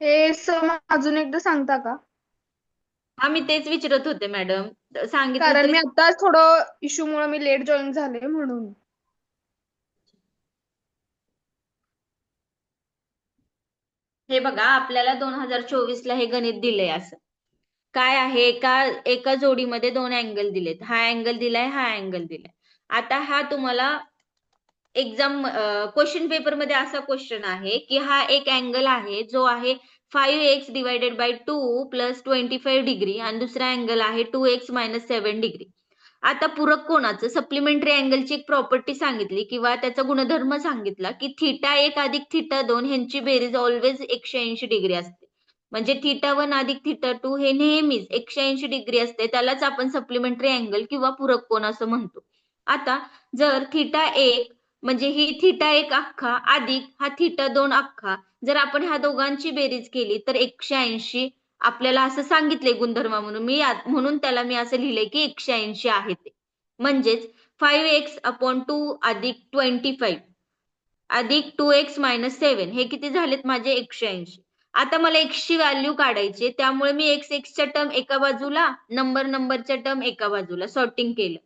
हे सम अजून एकदा सांगता का? हा मी तेच विचारत होते मॅडम, सांगितलं कारण तरी. मी आताच थोडं इश्यू मुळे मी लेट जॉईन झाले म्हणून. हे बघा, आपल्याला 2024 ला हे गणित दिलंय असं. काय आहे, एका जोडीमध्ये दोन अँगल दिलेत. हा अँगल दिलाय, हा अँगल दिलाय. आता हा तुम्हाला एक्झाम क्वेश्चन पेपर मध्ये असा क्वेश्चन आहे की हा एक अँगल आहे जो आहे 5x divided by 2 plus 25 degree आणि दुसरा अँगल आहे 2x मायनस 7 डिग्री. आता पूरक कोणाचं सप्लिमेंटरी अँगलची एक प्रॉपर्टी सांगितली किंवा त्याचा गुणधर्म सांगितला की θ1 अधिक θ2 ह्यांची बेरीज ऑलवेज 180 डिग्री असते. म्हणजे θ1 अधिक θ2 हे नेहमीच 180 डिग्री असते. त्यालाच आपण सप्लिमेंटरी अँगल किंवा पूरक कोन असं म्हणतो. आता जर θ1 म्हणजे ही θ1 अख्खा अधिक हा θ2 अख्खा, जर आपण ह्या दोघांची बेरीज केली तर 180 आपल्याला असं सांगितलंय गुणधर्म म्हणून. म्हणून त्याला मी असं लिहिलंय की 180 आहे ते. म्हणजेच 5x/2 अधिक 25 अधिक 2x मायनस 7 हे किती झालेत माझे 180. आता मला x ची व्हॅल्यू काढायची, त्यामुळे मी x च्या टर्म एका बाजूला, नंबरच्या टर्म एका बाजूला सॉर्टिंग केलं.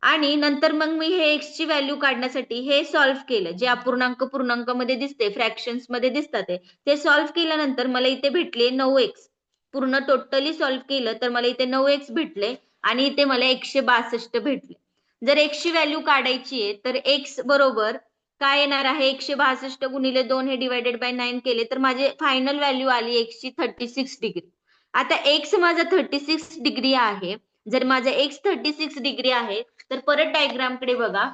आणि नंतर मग मी हे x ची व्हॅल्यू काढण्यासाठी हे सॉल्व्ह केलं. जे अपूर्णांक पूर्णांकामध्ये दिसते, फ्रॅक्शन्स मध्ये दिसतात ते सॉल्व्ह केल्यानंतर मला इथे भेटले 9x. पूर्ण टोटली सॉल्व्ह केलं तर मला इथे 9x भेटले आणि इथे मला 162 भेटले. जर x ची व्हॅल्यू काढायची आहे तर x बरोबर काय येणार आहे, 162 गुणिले 2 हे डिवायडेड बाय 9 केले तर माझी फायनल व्हॅल्यू आली x ची 36 डिग्री. आता x माझा 36 डिग्री आहे. जर माझा x 36 डिग्री आहे तर परत डायग्राम कडे बघा.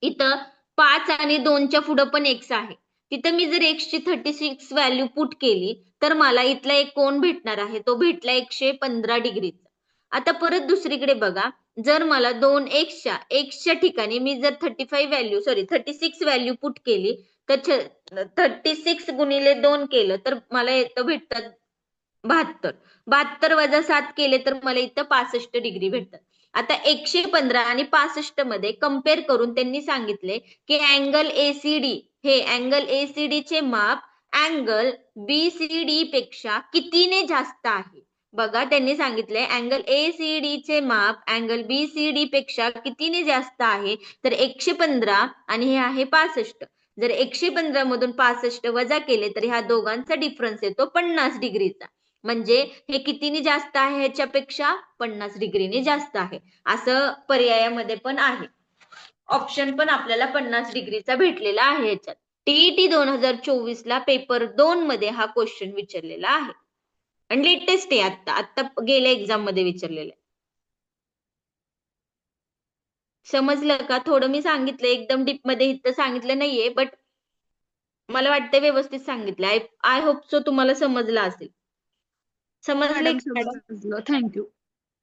इथं 5 आणि 2 च्या पुढे पण x आहे. तिथं मी जर x ची 36 व्हॅल्यू पुट केली तर मला इथला एक कोन भेटणार आहे. तो भेटला 115 डिग्रीचा. आता परत दुसरीकडे बघा. जर मला 2x च्या ठिकाणी मी जर 36 व्हॅल्यू पुट केली तर 36 गुणिले 2 केलं तर मला इथं भेटतात 72. 72 वजा 7 केले तर मला इथं 65 डिग्री भेटतात. आता 115 आणि 65 मध्ये कम्पेअर करून त्यांनी सांगितले की अँगल एसीडी, हे अँगल एसीडी चे माप अँगल बीसीडी पेक्षा कितीने जास्त आहे. बघा, त्यांनी सांगितले अँगल एसीडी चे माप अँगल बीसीडी पेक्षा कितीने जास्त आहे. तर 115 आणि हे आहे 65. जर 115 मधून 65 वजा केले तर ह्या दोघांचा डिफरन्स येतो 50 डिग्रीचा. म्हणजे हे कितीने जास्त आहे, ह्याच्यापेक्षा 50 डिग्रीने जास्त आहे. असं पर्यायामध्ये पण आहे. ऑप्शन पण आपल्याला 50 डिग्रीचा भेटलेला आहे ह्याच्यात. टीईटी 2024 ला पेपर 2 मध्ये हा क्वेश्चन विचारलेला आहे आणि लेटेस्ट आहे. आता गेल्या एक्झाम मध्ये विचारलेलं आहे. समजलं का? थोडं मी सांगितलं, एकदम डीप मध्ये इथं सांगितलं नाहीये, बट मला वाटतं व्यवस्थित सांगितलं. आय होप सो तुम्हाला समजलं असेल. समजले मॅडम का मॅडम? समजलं, थँक्यू.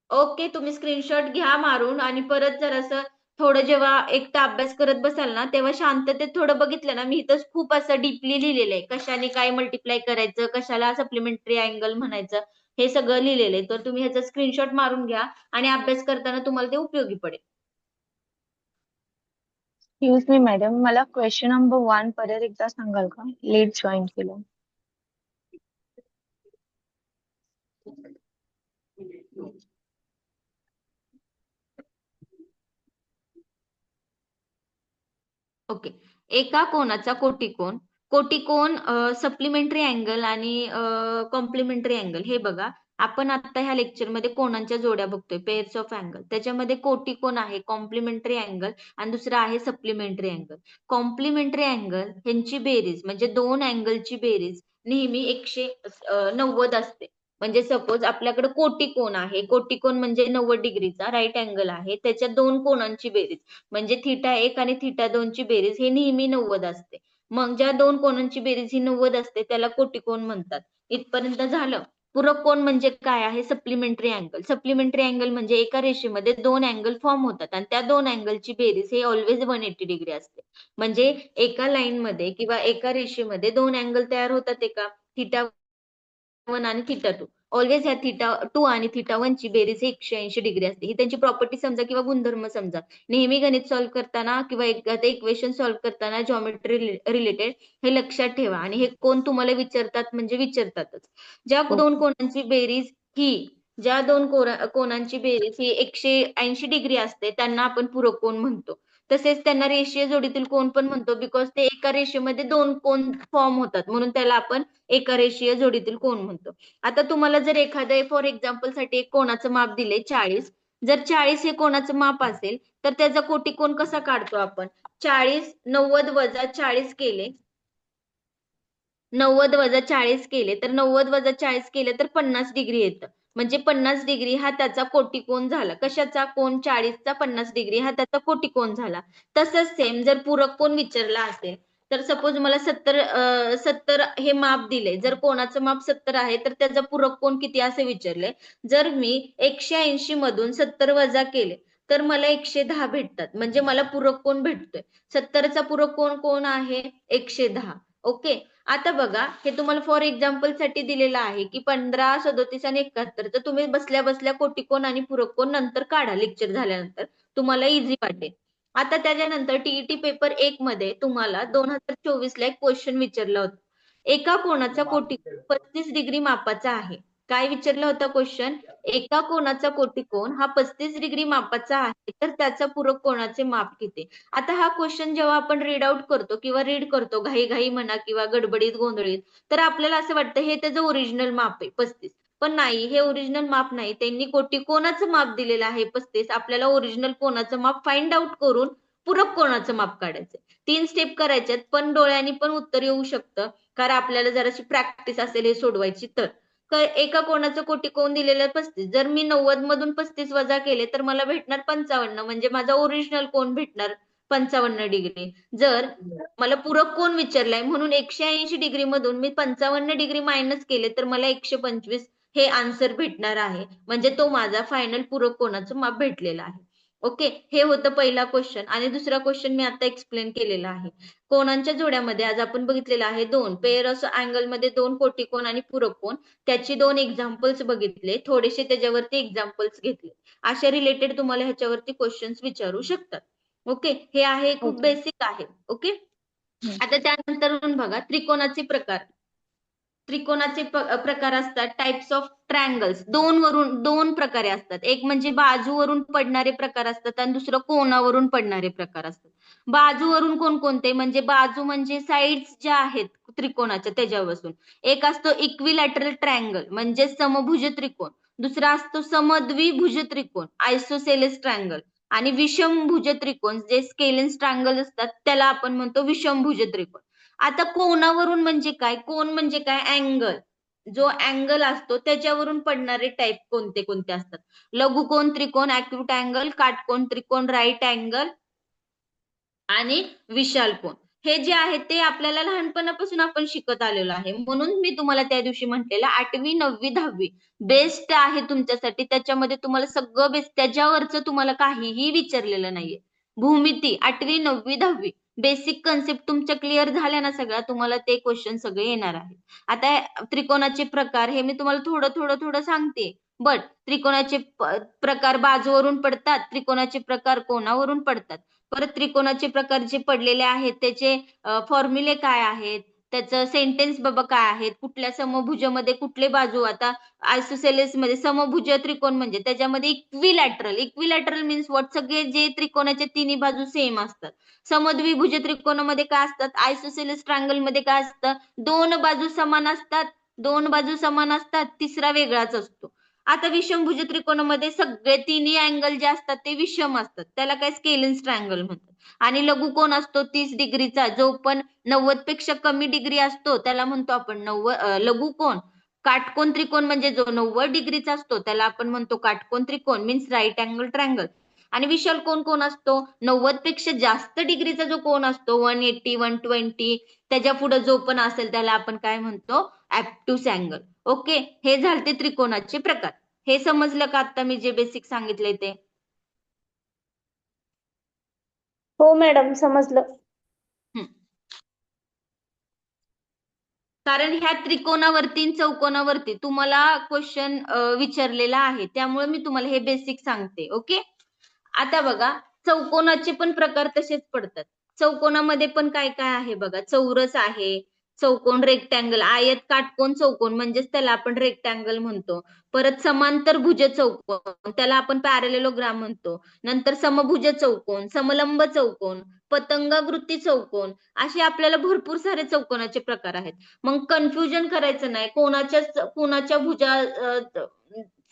ओके, तुम्ही स्क्रीनशॉट घ्या मारून आणि परत जर असं थोडं जेव्हा एकटा अभ्यास करत बसाल ना तेव्हा शांततेत थोडं बघितलं ना. मी इथं खूप असं डीपली लिहिलेलं आहे. कशाने काय मल्टिप्लाय करायचं, कशाला सप्लिमेंटरी अँगल म्हणायचं, हे सगळं लिहिलेलं आहे. तर तुम्ही ह्याचा स्क्रीनशॉट मारून घ्या आणि अभ्यास करताना तुम्हाला ते उपयोगी पडेल. एक्सक्यूज मी मॅडम, मला क्वेश्चन नंबर 1 परत एकदा सांगाल का? लेट जॉईन केलं. ओके. एका कोनाचा कोटिकोन सप्लिमेंटरी अँगल आणि कॉम्प्लिमेंटरी अँगल. हे बघा, आपण आता ह्या लेक्चरमध्ये कोनांच्या जोड्या बघतोय, पेअर्स ऑफ अँगल. त्याच्यामध्ये कोटिकोन आहे, कॉम्प्लिमेंटरी अँगल आणि दुसरा आहे सप्लिमेंटरी अँगल. कॉम्प्लिमेंटरी अँगल ह्यांची बेरीज म्हणजे दोन अँगलची बेरीज नेहमी 190 असते. म्हणजे सपोज आपल्याकडे कोटिकोन आहे. कोटिकोन म्हणजे 90 डिग्रीचा राईट अँगल आहे. त्याच्या दोन कोनांची बेरीज म्हणजे θ1 आणि θ2 ची बेरीज हे नेहमी 90 असते. मग ज्या दोन कोनांची बेरीज ही 90 असते त्याला कोटिकोन म्हणतात. इथपर्यंत झालं. पूरक कोन म्हणजे काय आहे? Supplementary angle. सप्लिमेंटरी अँगल म्हणजे एका रेषेमध्ये दोन अँगल फॉर्म होतात आणि त्या दोन अँगलची बेरीज हे ऑलवेज 180 डिग्री असते. म्हणजे एका लाईन मध्ये किंवा एका रेषेमध्ये दोन अँगल तयार होतात. एका θ1 आणि θ2. ऑलवेज ह्या θ2 आणि θ1 ची बेरीज 180 डिग्री असते. ही त्यांची प्रॉपर्टी समजा किंवा गुणधर्म समजा. नेहमी गणित सॉल्व्ह करताना किंवा एखादं इक्वेशन सॉल्व्ह करताना जॉमेट्री रिलेटेड हे लक्षात ठेवा आणि हे कोण तुम्हाला विचारतात म्हणजे विचारतातच. ज्या दोन कोणांची बेरीज ही ज्या दोन कोणांची बेरीज ही 180 डिग्री असते त्यांना आपण पूरक कोण म्हणतो. तसेच त्यांना रेषीय जोडीतील कोण पण म्हणतो बिकॉज ते एका रेषेमध्ये दोन कोण फॉर्म होतात म्हणून त्याला आपण एका रेषीय जोडीतील कोण म्हणतो. आता तुम्हाला जर एखादं फॉर एक्झाम्पल साठी एक कोणाचं माप दिले 40, जर 40 हे कोणाचं माप असेल तर त्याचा कोटिकोण कसा काढतो आपण? 40 90 वजा 40 केले 90 वजा 40 केले तर 90 वजा 40 केले तर 50 डिग्री येतं. म्हणजे 50 डिग्री हा त्याचा कोटिकोण झाला. कशाचा? कोण 40चा 50 डिग्री हा त्याचा कोटिकोण झाला. तसंच सेम जर पूरक कोण विचारला असेल तर सपोज मला 70 हे माप दिले. जर कोणाचं माप 70 आहे तर त्याचा पूरक कोण किती असे विचारले. जर मी 180 मधून 70 वजा केले तर मला 110 भेटतात. म्हणजे मला पूरक कोण भेटतोय. 70चा पूरक कोण कोण आहे? 110. ओके. आता बघा हे तुम्हाला फॉर एक्झाम्पल साठी दिलेलं आहे की 15, 37 आणि 71. तर तुम्ही बसल्या बसल्या कोटिकोण आणि पूरक कोण नंतर काढा लेक्चर झाल्यानंतर तुम्हाला इझी वाटेल. आता त्याच्यानंतर टीईटी पेपर 1 मध्ये तुम्हाला 2024 ला एक क्वेश्चन विचारला होता. एका कोणाचा कोटिकोण 35 डिग्री मापाचा आहे. काय विचारला होता क्वेश्चन? एका कोणाचा कोटिकोण हा 35 डिग्री मापाचा आहे तर त्याचा पूरक कोणाचे माप किती? आता हा क्वेश्चन जेव्हा आपण रीड आउट करतो किंवा रीड करतो घाई घाई म्हणा किंवा गडबडीत गोंधळीत तर आपल्याला असं वाटतं हे त्याचं ओरिजिनल माप आहे 35. पण नाही, हे ओरिजिनल माप नाही. त्यांनी कोणाचं माप दिलेलं आहे 35. आपल्याला ओरिजिनल कोणाचं माप फाइंड आउट करून पूरक कोणाचं माप काढायचं. 3 स्टेप करायच्यात पण डोळ्यांनी पण उत्तर येऊ शकतं कारण आपल्याला जराशी प्रॅक्टिस असेल हे सोडवायची तर. एका कोणाचं कोटिकोण दिलेलं 35. जर मी 90 मधून 35 वजा केले तर मला भेटणार 55. म्हणजे माझा ओरिजिनल कोण भेटणार 55 डिग्री. जर मला पूरक कोण विचारलाय म्हणून 180 डिग्री मधून मी 55 डिग्री मायनस केले तर मला 125 हे आन्सर भेटणार आहे. म्हणजे तो माझा फायनल पूरक कोणाचं माप भेटलेला आहे. ओके. हे होतं पहिला क्वेश्चन. आणि दुसरा क्वेश्चन मी आता एक्सप्लेन केलेला आहे. कोणांच्या जोड्यामध्ये आज आपण बघितलेलं आहे 2 पेअर ऑफ अँगल मध्ये 2 कोटिकोण आणि पूरक कोण. त्याची 2 एक्झाम्पल्स बघितले. थोडेसे त्याच्यावरती एक्झाम्पल्स घेतले. अशा रिलेटेड तुम्हाला ह्याच्यावरती क्वेश्चन्स विचारू शकतात. ओके. हे आहे खूप बेसिक आहे. ओके. आता त्यानंतर बघा त्रिकोणाचे प्रकार. त्रिकोणाचे प्रकार असतात टाइप्स ऑफ ट्रायंगल्स. दोन प्रकारे असतात. एक म्हणजे बाजूवरून पडणारे प्रकार असतात आणि दुसरं कोणावरून पडणारे प्रकार असतात. बाजूवरून कोणकोणते म्हणजे बाजू म्हणजे साइड्स ज्या आहेत त्रिकोणाच्या त्याच्यापासून. एक असतो इक्विलॅटरल ट्रायंगल म्हणजे समभुज त्रिकोण. दुसरा असतो समद्विभुज त्रिकोण आयसोसेलेस ट्रायंगल. आणि विषमभुज त्रिकोण जे स्केलेन्स ट्रायंगल असतात त्याला आपण म्हणतो विषमभुज त्रिकोण. आता कोणावरून म्हणजे काय? कोण म्हणजे काय? अँगल. जो अँगल असतो त्याच्यावरून पडणारे टाइप कोणते कोणते असतात? लघुकोन त्रिकोण ऍक्यूट अँगल, काटकोन त्रिकोण राईट अँगल आणि विशाल कोन. हे जे आहे ते आपल्याला लहानपणापासून आपण शिकत आलेलो आहे. म्हणून मी तुम्हाला त्या दिवशी म्हटलेलं 8वी 9वी 10वी बेस्ट आहे तुमच्यासाठी. त्याच्यामध्ये तुम्हाला सगळं बेस्ट, त्याच्यावरचं तुम्हाला काहीही विचारलेलं नाहीये. भूमिती 8वी 9वी 10वी बेसिक कन्सेप्ट तुमच्या क्लिअर झाल्या ना सगळ्या, तुम्हाला ते क्वेश्चन सगळे येणार आहेत. आता त्रिकोणाचे प्रकार हे मी तुम्हाला थोडं सांगते. बट त्रिकोणाचे प्रकार बाजूवरून पडतात, त्रिकोणाचे प्रकार कोणावरून पडतात. परत त्रिकोणाचे प्रकार जे पडलेले आहेत त्याचे फॉर्म्युले काय आहेत, त्याचं सेंटेन्स बाबा काय आहेत, कुठल्या समभुजामध्ये कुठले बाजू. आता आयसोसेलेस मध्ये समभुज त्रिकोण म्हणजे त्याच्यामध्ये इक्विलॅटरल मीन्स व्हॉट, सगळे जे त्रिकोणाचे तिन्ही बाजू सेम असतात. समद्विभुज त्रिकोणामध्ये काय असतात, आयसोसेलेस ट्रायंगल मध्ये काय असतं, दोन बाजू समान असतात, तिसरा वेगळाच असतो. आता विषमभुज त्रिकोणामध्ये सगळे तिन्ही अँगल जे असतात ते विषम असतात, त्याला काय स्केलेन्स ट्रायंगल म्हणतात. आणि लघुकोन असतो 30 डिग्रीचा, जो पण 90 पेक्षा कमी डिग्री असतो त्याला म्हणतो आपण लघुकोन. काटकोन त्रिकोण म्हणजे जो 90 डिग्रीचा असतो त्याला आपण म्हणतो काटकोन त्रिकोण मीन्स राईट अँगल ट्रायंगल. आणि विशाल कोन कोण असतो, 90 पेक्षा जास्त डिग्रीचा जो कोन असतो 180 120 त्याच्या पुढे जो पण असेल त्याला आपण काय म्हणतो, ऍब्ट्यूस अँगल. ओके. हे झाले त्रिकोणाचे प्रकार. हे समजलं का आता मी जे बेसिक सांगितले ते? हो मॅडम समजलं. कारण ह्या त्रिकोणावरती आणि चौकोनावरती तुम्हाला क्वेश्चन विचारलेला आहे, त्यामुळे मी तुम्हाला हे बेसिक सांगते. ओके. आता बघा, चौकोनाचे पण प्रकार तसेच पडतात. चौकोनामध्ये पण काय काय आहे बघा, चौरस आहे, चौकोन, रेक्टँगल, आयत, काटकोन, चौकोन म्हणजेच त्याला आपण रेक्टँगल म्हणतो. परत समांतर भुज चौकोन, त्याला आपण पॅरलेलोग्राम म्हणतो. नंतर समभुज चौकोन, समलंब चौकोन, पतंगाकृती चौकोन, असे आपल्याला भरपूर सारे चौकोनाचे प्रकार आहेत. मग कन्फ्युजन करायचं नाही, कोणाच्या भुजा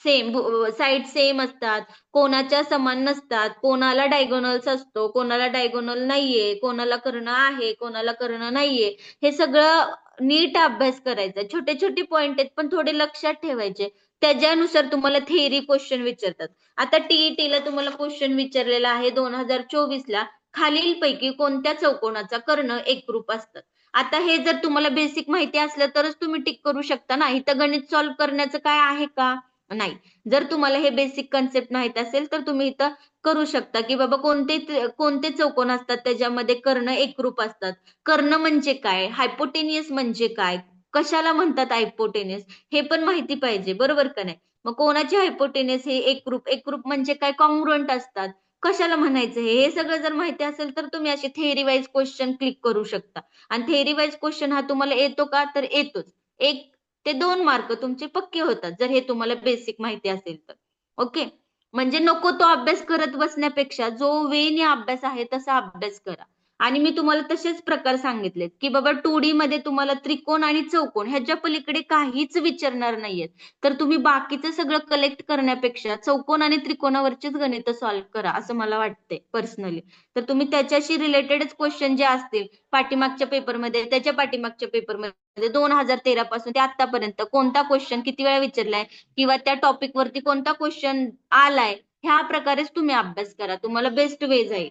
सेम, साईड सेम असतात, कोणाच्या समान नसतात, कोणाला डायगोनल्स असतो, कोणाला डायगोनल नाहीये, कोणाला कर्ण आहे, कोणाला कर्ण नाहीये. हे सगळं नीट अभ्यास करायचा. छोटे छोटे पॉइंट आहेत पण थोडे लक्षात ठेवायचे. त्याच्यानुसार तुम्हाला थेअरी क्वेश्चन विचारतात. आता टीईटीला तुम्हाला क्वेश्चन विचारलेला आहे 2024ला, खालीलपैकी कोणत्या चौकोनाचा कर्ण एकरूप असतात. आता हे जर तुम्हाला बेसिक माहिती असलं तरच तुम्ही टिक करू शकता ना. इथं गणित सॉल्व्ह करण्याचं काय आहे का? नाही. जर तुम्हाला हे बेसिक कन्सेप्ट माहित असेल तर तुम्ही इथं करू शकता की बाबा कोणते चौकोन असतात त्याच्यामध्ये कर्ण एकरूप असतात. कर्ण म्हणजे काय, हायपोटेनियस म्हणजे काय, कशाला म्हणतात हायपोटेनियस, हे पण माहिती पाहिजे, बरोबर का नाही. मग कोणाचे हायपोटेनियस हे एकरूप म्हणजे काय, कॉन्ग्रुएंट असतात. कशाला म्हणायचं हे सगळं जर माहिती असेल तर तुम्ही असे थेअरी वाईज क्वेश्चन क्लिक करू शकता. आणि थेअरी वाईज क्वेश्चन हा तुम्हाला येतो का, तर येतोच. 1 ते 2 मार्क तुमचे पक्के होतात जर हे तुम्हाला बेसिक माहिती असेल तर. ओके. म्हणजे नको तो अभ्यास करत बसण्यापेक्षा जो वेने अभ्यास आहे तसा अभ्यास करा. आणि मी तुम्हाला तसेच प्रकार सांगितलेत की बाबा 2D मध्ये तुम्हाला त्रिकोण आणि चौकोन ह्याच्या पलीकडे काहीच विचारणार नाहीयेत. तर तुम्ही बाकीचं सगळं कलेक्ट करण्यापेक्षा चौकोन आणि त्रिकोणावरचीच गणित सॉल्व्ह करा असं मला वाटते पर्सनली. तर तुम्ही त्याच्याशी रिलेटेडच क्वेश्चन जे असतील पाठीमागच्या पेपरमध्ये, त्याच्या पाठीमागच्या पेपरमध्ये 2013 पासून ते आतापर्यंत कोणता क्वेश्चन किती वेळा विचारलाय किंवा त्या टॉपिक वरती कोणता क्वेश्चन आलाय, ह्या प्रकारेच तुम्ही अभ्यास करा, तुम्हाला बेस्ट वे जाईल.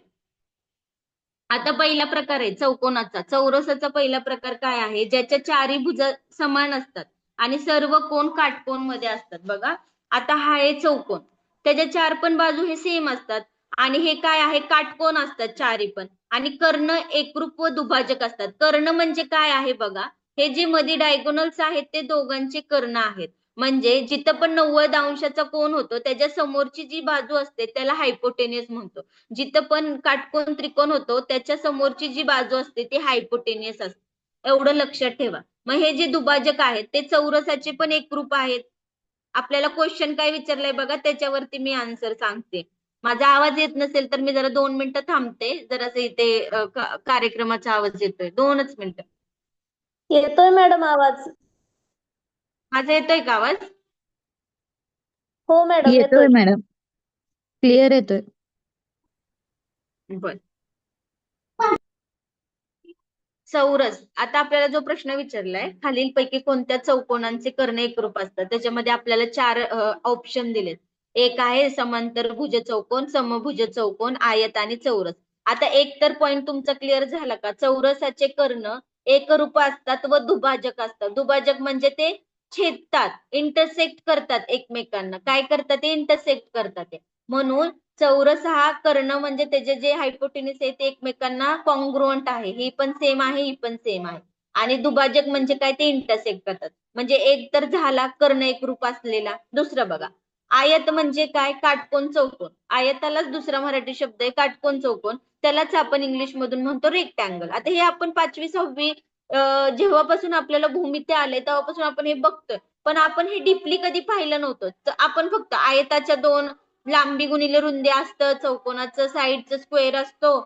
आता पहिला प्रकार आहे चौकोनाचा. चौरसाचा पहिला प्रकार काय आहे, ज्याच्या चारी भुजा समान असतात आणि सर्व कोण काटकोन मध्ये असतात. बघा, आता हा आहे चौकोन, त्याच्या 4 पण बाजू हे सेम असतात आणि हे काय आहे, काटकोन असतात चारी पण, आणि कर्ण एकरूप व दुभाजक असतात. कर्ण म्हणजे काय आहे बघा, हे जे मध्ये डायगोनल्स आहेत ते दोघांचे कर्ण आहेत. म्हणजे जिथं पण 90 अंशाचा कोन होतो त्याच्या समोरची जी बाजू असते त्याला हायपोटेनियस म्हणतो. जिथं पण काटकोन त्रिकोण होतो त्याच्या समोरची जी बाजू असते ती हायपोटेनियस असते. एवढं लक्षात ठेवा. मग हे जे दुभाजक आहेत ते चौरसाचे पण एकरूप आहेत. आपल्याला क्वेश्चन काय विचारलंय बघा, त्याच्यावरती मी आन्सर सांगते. माझा आवाज येत नसेल तर मी जरा 2 मिनिटं थांबते, जरासं इथे कार्यक्रमाचा आवाज येतोय. 2च मिनिटं. येतोय मॅडम आवाज. माझा येतोय का आवाज? हो मॅडम येतोय येतोय. मॅडम, क्लिअर येतोय. बर. चौरस. आता आपल्याला जो प्रश्न विचारलाय, खालीलपैकी कोणत्या चौकोनांचे कर्ण एकरूप असतात, त्याच्यामध्ये आपल्याला 4 ऑप्शन दिलेत. एक आहे समांतर भुज चौकोन, समभुज चौकोन, आयत आणि चौरस. आता एक तर पॉइंट तुमचा क्लिअर झाला का, चौरसाचे कर्ण एकरूप असतात व दुभाजक असतात. दुभाजक म्हणजे ते छेदतात, इंटरसेक्ट करतात एकमेकांना. काय करतात ते, इंटरसेक्ट करतात ते. म्हणून चौरस हा कर्ण म्हणजे त्याचे जे हायपोटेनिस आहे ते एकमेकांना कॉन्ग्रुएंट आहे, ही पण सेम आहे, ही पण सेम आहे. आणि दुभाजक म्हणजे काय, ते इंटरसेक्ट करतात. म्हणजे एक तर झाला कर्ण एकरूप असलेला. दुसरं बघा, आयत म्हणजे काय, काटकोन चौकोन. आयतालाच दुसरा मराठी शब्द आहे काटकोन चौकोन, त्यालाच आपण इंग्लिश मधून म्हणतो रेक्टँगल. आता हे आपण 5वी 6वी जेव्हापासून आपल्याला भूमिती आले तेव्हापासून आपण हे बघतोय, पण आपण हे डीपली कधी पाहिलं नव्हतं. तर आपण फक्त आयताच्या 2 लांबी गुणिले रुंदी असतं, चौकोनाचं साईडचं स्क्वेअर असतो,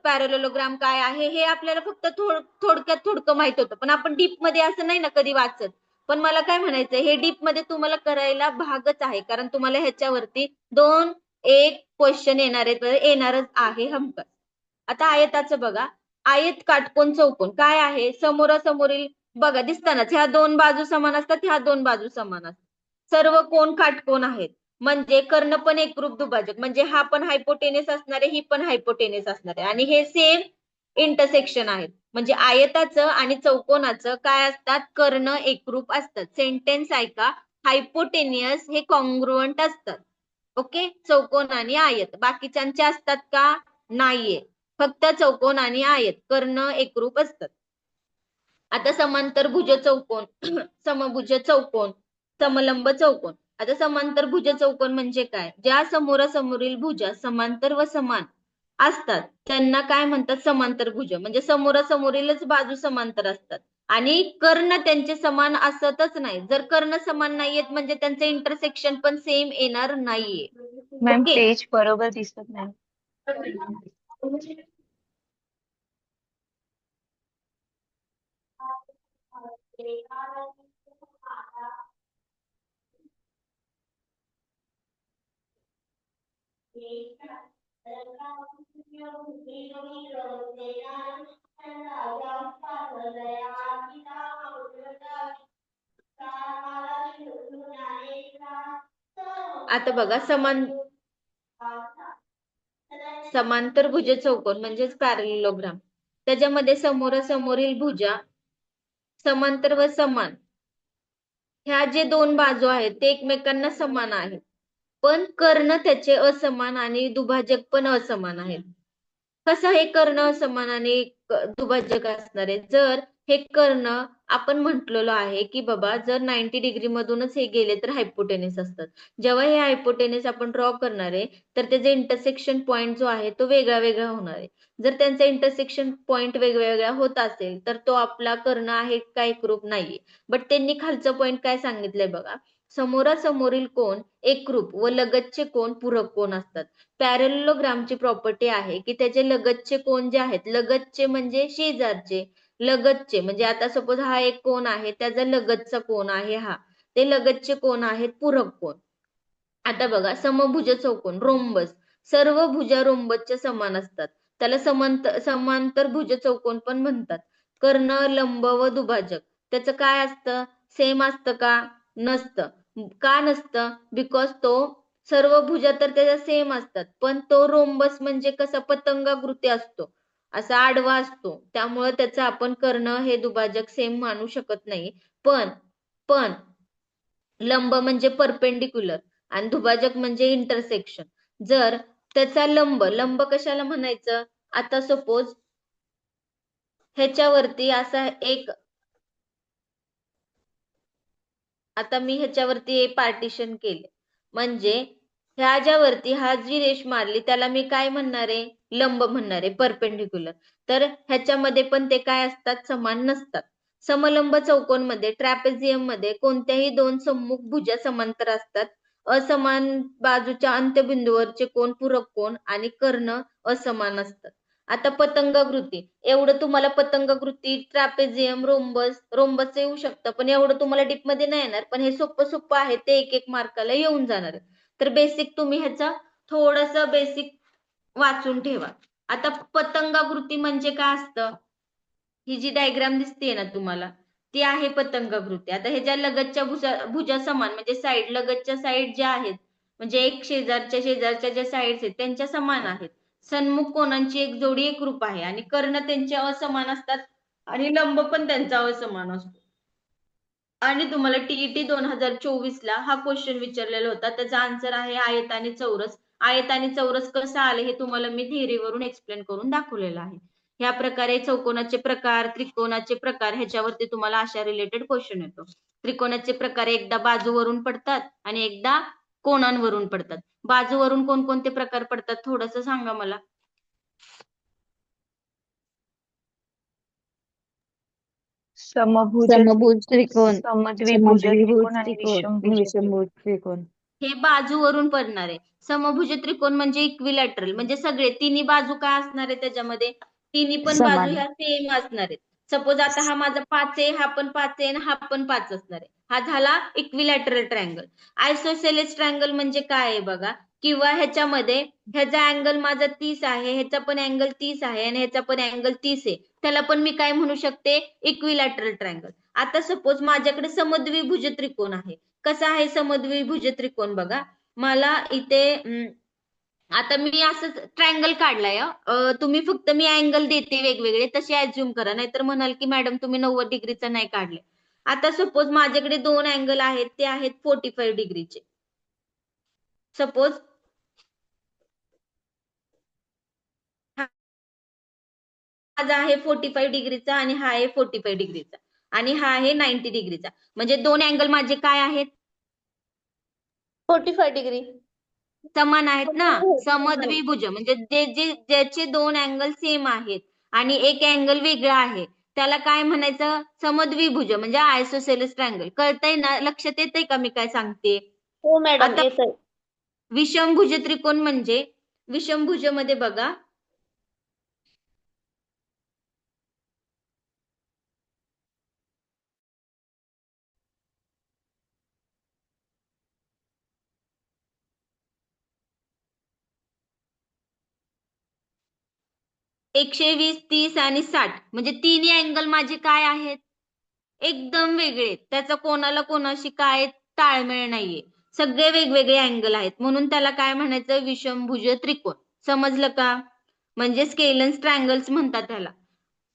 पॅरलेलोग्राम काय आहे हे आपल्याला फक्त थोडकं माहित होतं. पण आपण डीप मध्ये असं नाही ना कधी वाचत. पण मला काय म्हणायचंय, हे डीप मध्ये तुम्हाला करायला भागच आहे, कारण तुम्हाला ह्याच्यावरती 2-1 क्वेश्चन येणारच आहे हमखास. आता आयताचं बघा, आयत काटकोन चौकोन काय आहे, समोरासमोरील बघा दिसतानाच ह्या 2 बाजू समान असतात, ह्या 2 बाजू समान असतात. सर्व कोण काटकोन आहेत, म्हणजे कर्ण पण एकरूप दुभाजक, म्हणजे हा पण हायपोटेनियस असणार आहे, ही पण हायपोटेनियस असणार आहे, आणि हे सेम इंटरसेक्शन आहेत. म्हणजे आयताचं आणि चौकोनाचं काय असतात, कर्ण एकरूप असतात. सेंटेन्स ऐका, हायपोटेनियस हे कॉन्ग्रुएंट असतात. ओके. चौकोन आणि आयत बाकीच्यांचे असतात का, नाहीये. फक्त चौकोन आणि आयत कर्ण एकरूप असतात. आता समांतर भुज चौकोन समभुज चौकोन समलंब चौकोन. आता समांतर भुज चौकोन म्हणजे काय? ज्या समोरासमोरील भुजा समांतर व समान असतात त्यांना काय म्हणतात? समांतर भुज. म्हणजे समोरासमोरीलच बाजू समांतर असतात आणि कर्ण त्यांचे समान असतच नाही. जर कर्ण समान नाहीयेत म्हणजे त्यांचं इंटरसेक्शन पण सेम येणार नाहीये. Ma'am okay. पेज बरोबर दिसत नाही. आता बघा समांतर भुज चौकोन म्हणजेच पॅरलेलोग्राम. त्याच्यामध्ये समोरासमोरील भुजा समांतर व समान ह्या जे दोन बाजू आहेत ते एकमेकांना समान आहेत. पण कर्ण त्याचे असमान आणि दुभाजक पण असमान आहेत. कसं हे कर्ण असमान आणि दुभाजक असणार आहे? जर हे कर्ण आपण म्हटलेलो आहे की बाबा जर 90 डिग्री मधूनच हे गेले तर हायपोटेनिस असतात. जेव्हा हे हायपोटेनिस आपण ड्रॉ करणार आहे तर त्याचे इंटरसेक्शन पॉइंट जो आहे तो वेगळा वेगळा होणार आहे. जर त्यांचा इंटरसेक्शन पॉइंट वेगवेगळा होत असेल तर तो आपला कर्ण आहे का एकरूप नाहीये. बट त्यांनी खालचं पॉइंट काय सांगितलंय बघा, समोरासमोरील कोण एकरूप व लगतचे कोण पूरक कोण असतात. पॅरलेलोग्रामची प्रॉपर्टी आहे की त्याचे लगतचे कोण जे आहेत, लगतचे म्हणजे शेजारचे, लगतचे म्हणजे आता सपोज हा एक कोण आहे त्याचा लगतचा कोण आहे हा, ते लगतचे कोण आहेत पूरक कोण. आता बघा समभुज चौकोन रोम्बस, सर्व भुजा रोम्बसच्या समान असतात त्याला समांतर भुज चौकोन पण म्हणतात. कर्ण लंब व दुभाजक त्याचं काय असतं? सेम असतं का? नसतं. का नसतं? बिकॉज तो सर्व भुजा तर त्याच्या सेम असतात पण तो रोम्बस म्हणजे कसा पतंगाकृती असतो, असा आडवा असतो, त्यामुळे त्याचं आपण कर्ण हे दुभाजक सेम मानू शकत नाही. पण पण लंब म्हणजे परपेंडिक्युलर आणि दुभाजक म्हणजे इंटरसेक्शन. जर त्याचा लंब कशाला म्हणायचं? आता सपोज ह्याच्यावरती असा एक, आता मी ह्याच्यावरती पार्टिशन केले म्हणजे ह्या ज्यावरती हा जी रेष मारली त्याला मी काय म्हणणार आहे? लंब म्हणणार आहे, परपेंडिक्युलर. तर ह्याच्यामध्ये पण ते काय असतात? समान नसतात. समलंब चौकोन मध्ये ट्रॅपेझियम मध्ये कोणत्याही दोन सम्मुख भुजा समांतर असतात. असमान बाजूच्या अंत्यबिंदूवरचे कोण पूरक कोण आणि कर्ण असमान असतात. आता पतंगाकृती, एवढं तुम्हाला पतंगाकृती ट्रॅपेझियम रोम्बस येऊ शकतं पण एवढं तुम्हाला डीप मध्ये नाही येणार. पण हे सोपं आहे ते एक एक मार्काला येऊन जाणार आहे. तर बेसिक तुम्ही ह्याचा थोडस बेसिक वाचून ठेवा. आता पतंगाकृती म्हणजे काय असतं? ही जी डायग्राम दिसतेय ना तुम्हाला ती आहे पतंगाकृती. आता ह्याच्या लगतच्या भुजा समान म्हणजे साईड लगतच्या साईड ज्या आहेत म्हणजे एक शेजारच्या ज्या साईड्स आहेत त्यांच्या समान आहेत. सन्मुख कोणांची एक जोडी एकरूप आहे आणि कर्ण त्यांचे असमान असतात आणि लंब पण त्यांचा असमान असतो. आणि तुम्हाला टीईटी 2024 ला हा क्वेश्चन विचारलेला होता. त्याचा आन्सर आहे आयत आणि चौरस. आयत आणि चौरस कसं आले हे तुम्हाला मी थिअरीवरून एक्सप्लेन करून दाखवलेलं आहे. ह्या प्रकारे चौकोनाचे प्रकार, त्रिकोणाचे प्रकार ह्याच्यावरती तुम्हाला अशा रिलेटेड क्वेश्चन येतो. त्रिकोणाचे प्रकार एकदा बाजूवरून पडतात आणि एकदा कोणांवरून पडतात. बाजूवरून कोणकोणते प्रकार पडतात थोडस सांगा मला. समभुज समभुज त्रिकोण, समद्विभुज समद्विभुज त्रिकोण आणि त्रिकोण, विषमभुज त्रिकोण. विषमभुज त्रिकोण. हे बाजूवरून पडणार आहे. समभुज त्रिकोण म्हणजे इक्विलॅटरल म्हणजे सगळे तिन्ही बाजू काय असणार आहे त्याच्यामध्ये? तिन्ही पण बाजू समान. ह्या सेम असणार आहेत. सपोज आता हा माझा 5 आहे, हा पण 5 आहे आणि हा पण 5 असणार आहे. हा झाला इक्विलॅटरल ट्रायंगल. आयसोसेलेस ट्रायंगल म्हणजे काय आहे बघा, किंवा ह्याच्यामध्ये ह्याचा अँगल माझा 30 आहे, ह्याचा पण अँगल 30 आहे आणि ह्याचा पण अँगल 30 आहे, त्याला पण मी काय म्हणू शकते? Equilateral triangle. आता सपोज माझ्याकडे समद्विभुज त्रिकोण आहे. कसा आहे समद्विभुज त्रिकोण बघा, मला इथे आता मी असंच ट्रायंगल काढलाय. तुम्ही फक्त मी अँगल देते वेगवेगळे तसे ऍज्युम करा, नाहीतर म्हणाल की मॅडम तुम्ही 90 डिग्रीचा नाही काढले. आता सपोज माझ्याकडे दोन अँगल आहेत ते आहेत 45 डिग्रीचे. सपोज माझा आहे 45 डिग्रीचा आणि हा आहे 45 डिग्रीचा आणि हा आहे 90 डिग्रीचा. म्हणजे दोन अँगल माझे काय आहेत? 45 डिग्री. समान आहेत ना. समान. समद्विभुज म्हणजे ज्याचे दोन अँगल सेम आहेत आणि एक अँगल वेगळा आहे त्याला काय म्हणायचं? समद्विभुज म्हणजे आयसोसेलेस ट्रायंगल. कळतंय ना? लक्षात येतंय का मी काय सांगते? हो मॅडम आता येतंय. विषमभुज त्रिकोण म्हणजे विषमभुज मध्ये बघा एकशे 20, 30 आणि 60 म्हणजे तिन्ही अँगल माझे काय आहेत? एकदम वेगळे. त्याचा कोणाला कोणाशी काय ताळमेळ नाहीये. सगळे वेगवेगळे अँगल आहेत. म्हणून त्याला काय म्हणायचं? विषमभुज त्रिकोण. समजलं का? म्हणजे स्केलन्स ट्रायंगल्स म्हणतात त्याला.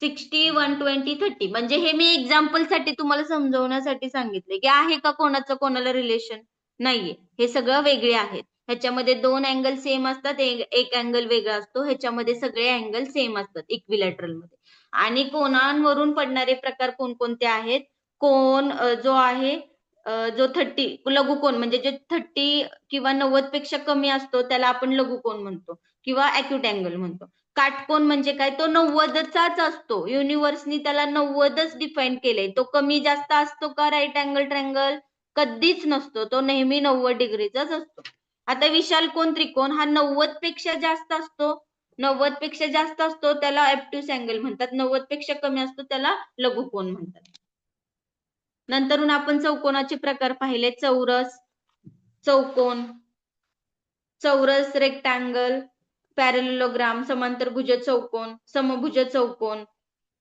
60, 120, 30 म्हणजे हे मी एक्झाम्पल साठी तुम्हाला समजवण्यासाठी सांगितले की आहे का कोणाचं कोणाला रिलेशन? नाहीये. हे सगळं वेगळे आहेत. ह्याच्यामध्ये दोन अँगल सेम असतात, एक अँगल वेगळा असतो. ह्याच्यामध्ये सगळे अँगल सेम असतात इक्विलॅटरल मध्ये. आणि कोनांवरून पडणारे प्रकार कोणकोणते आहेत? कोन जो आहे जो 30 लघुकोन म्हणजे जे 30 किंवा 90 पेक्षा कमी असतो त्याला आपण लघुकोन म्हणतो किंवा अॅक्यूट अँगल म्हणतो. काटकोन म्हणजे काय? तो 90चाच असतो. युनिव्हर्सनी त्याला 90च डिफाईन केलंय. तो कमी जास्त असतो का राईट अँगल ट्रायंगल? कधीच नसतो. तो नेहमी 90 डिग्रीचाच असतो. आता विशाल कोन त्रिकोण हा 90 पेक्षा जास्त असतो. 90 पेक्षा जास्त असतो त्याला ऑब्ट्यूस अँगल म्हणतात. 90 पेक्षा कमी असतो त्याला लघुकोन म्हणतात. नंतरून आपण चौकोनाचे प्रकार पाहिले. चौरस, चौकोन, चौरस, रेक्टँगल, पॅरलेलोग्राम, समांतरभुज चौकोन, समभुज चौकोन,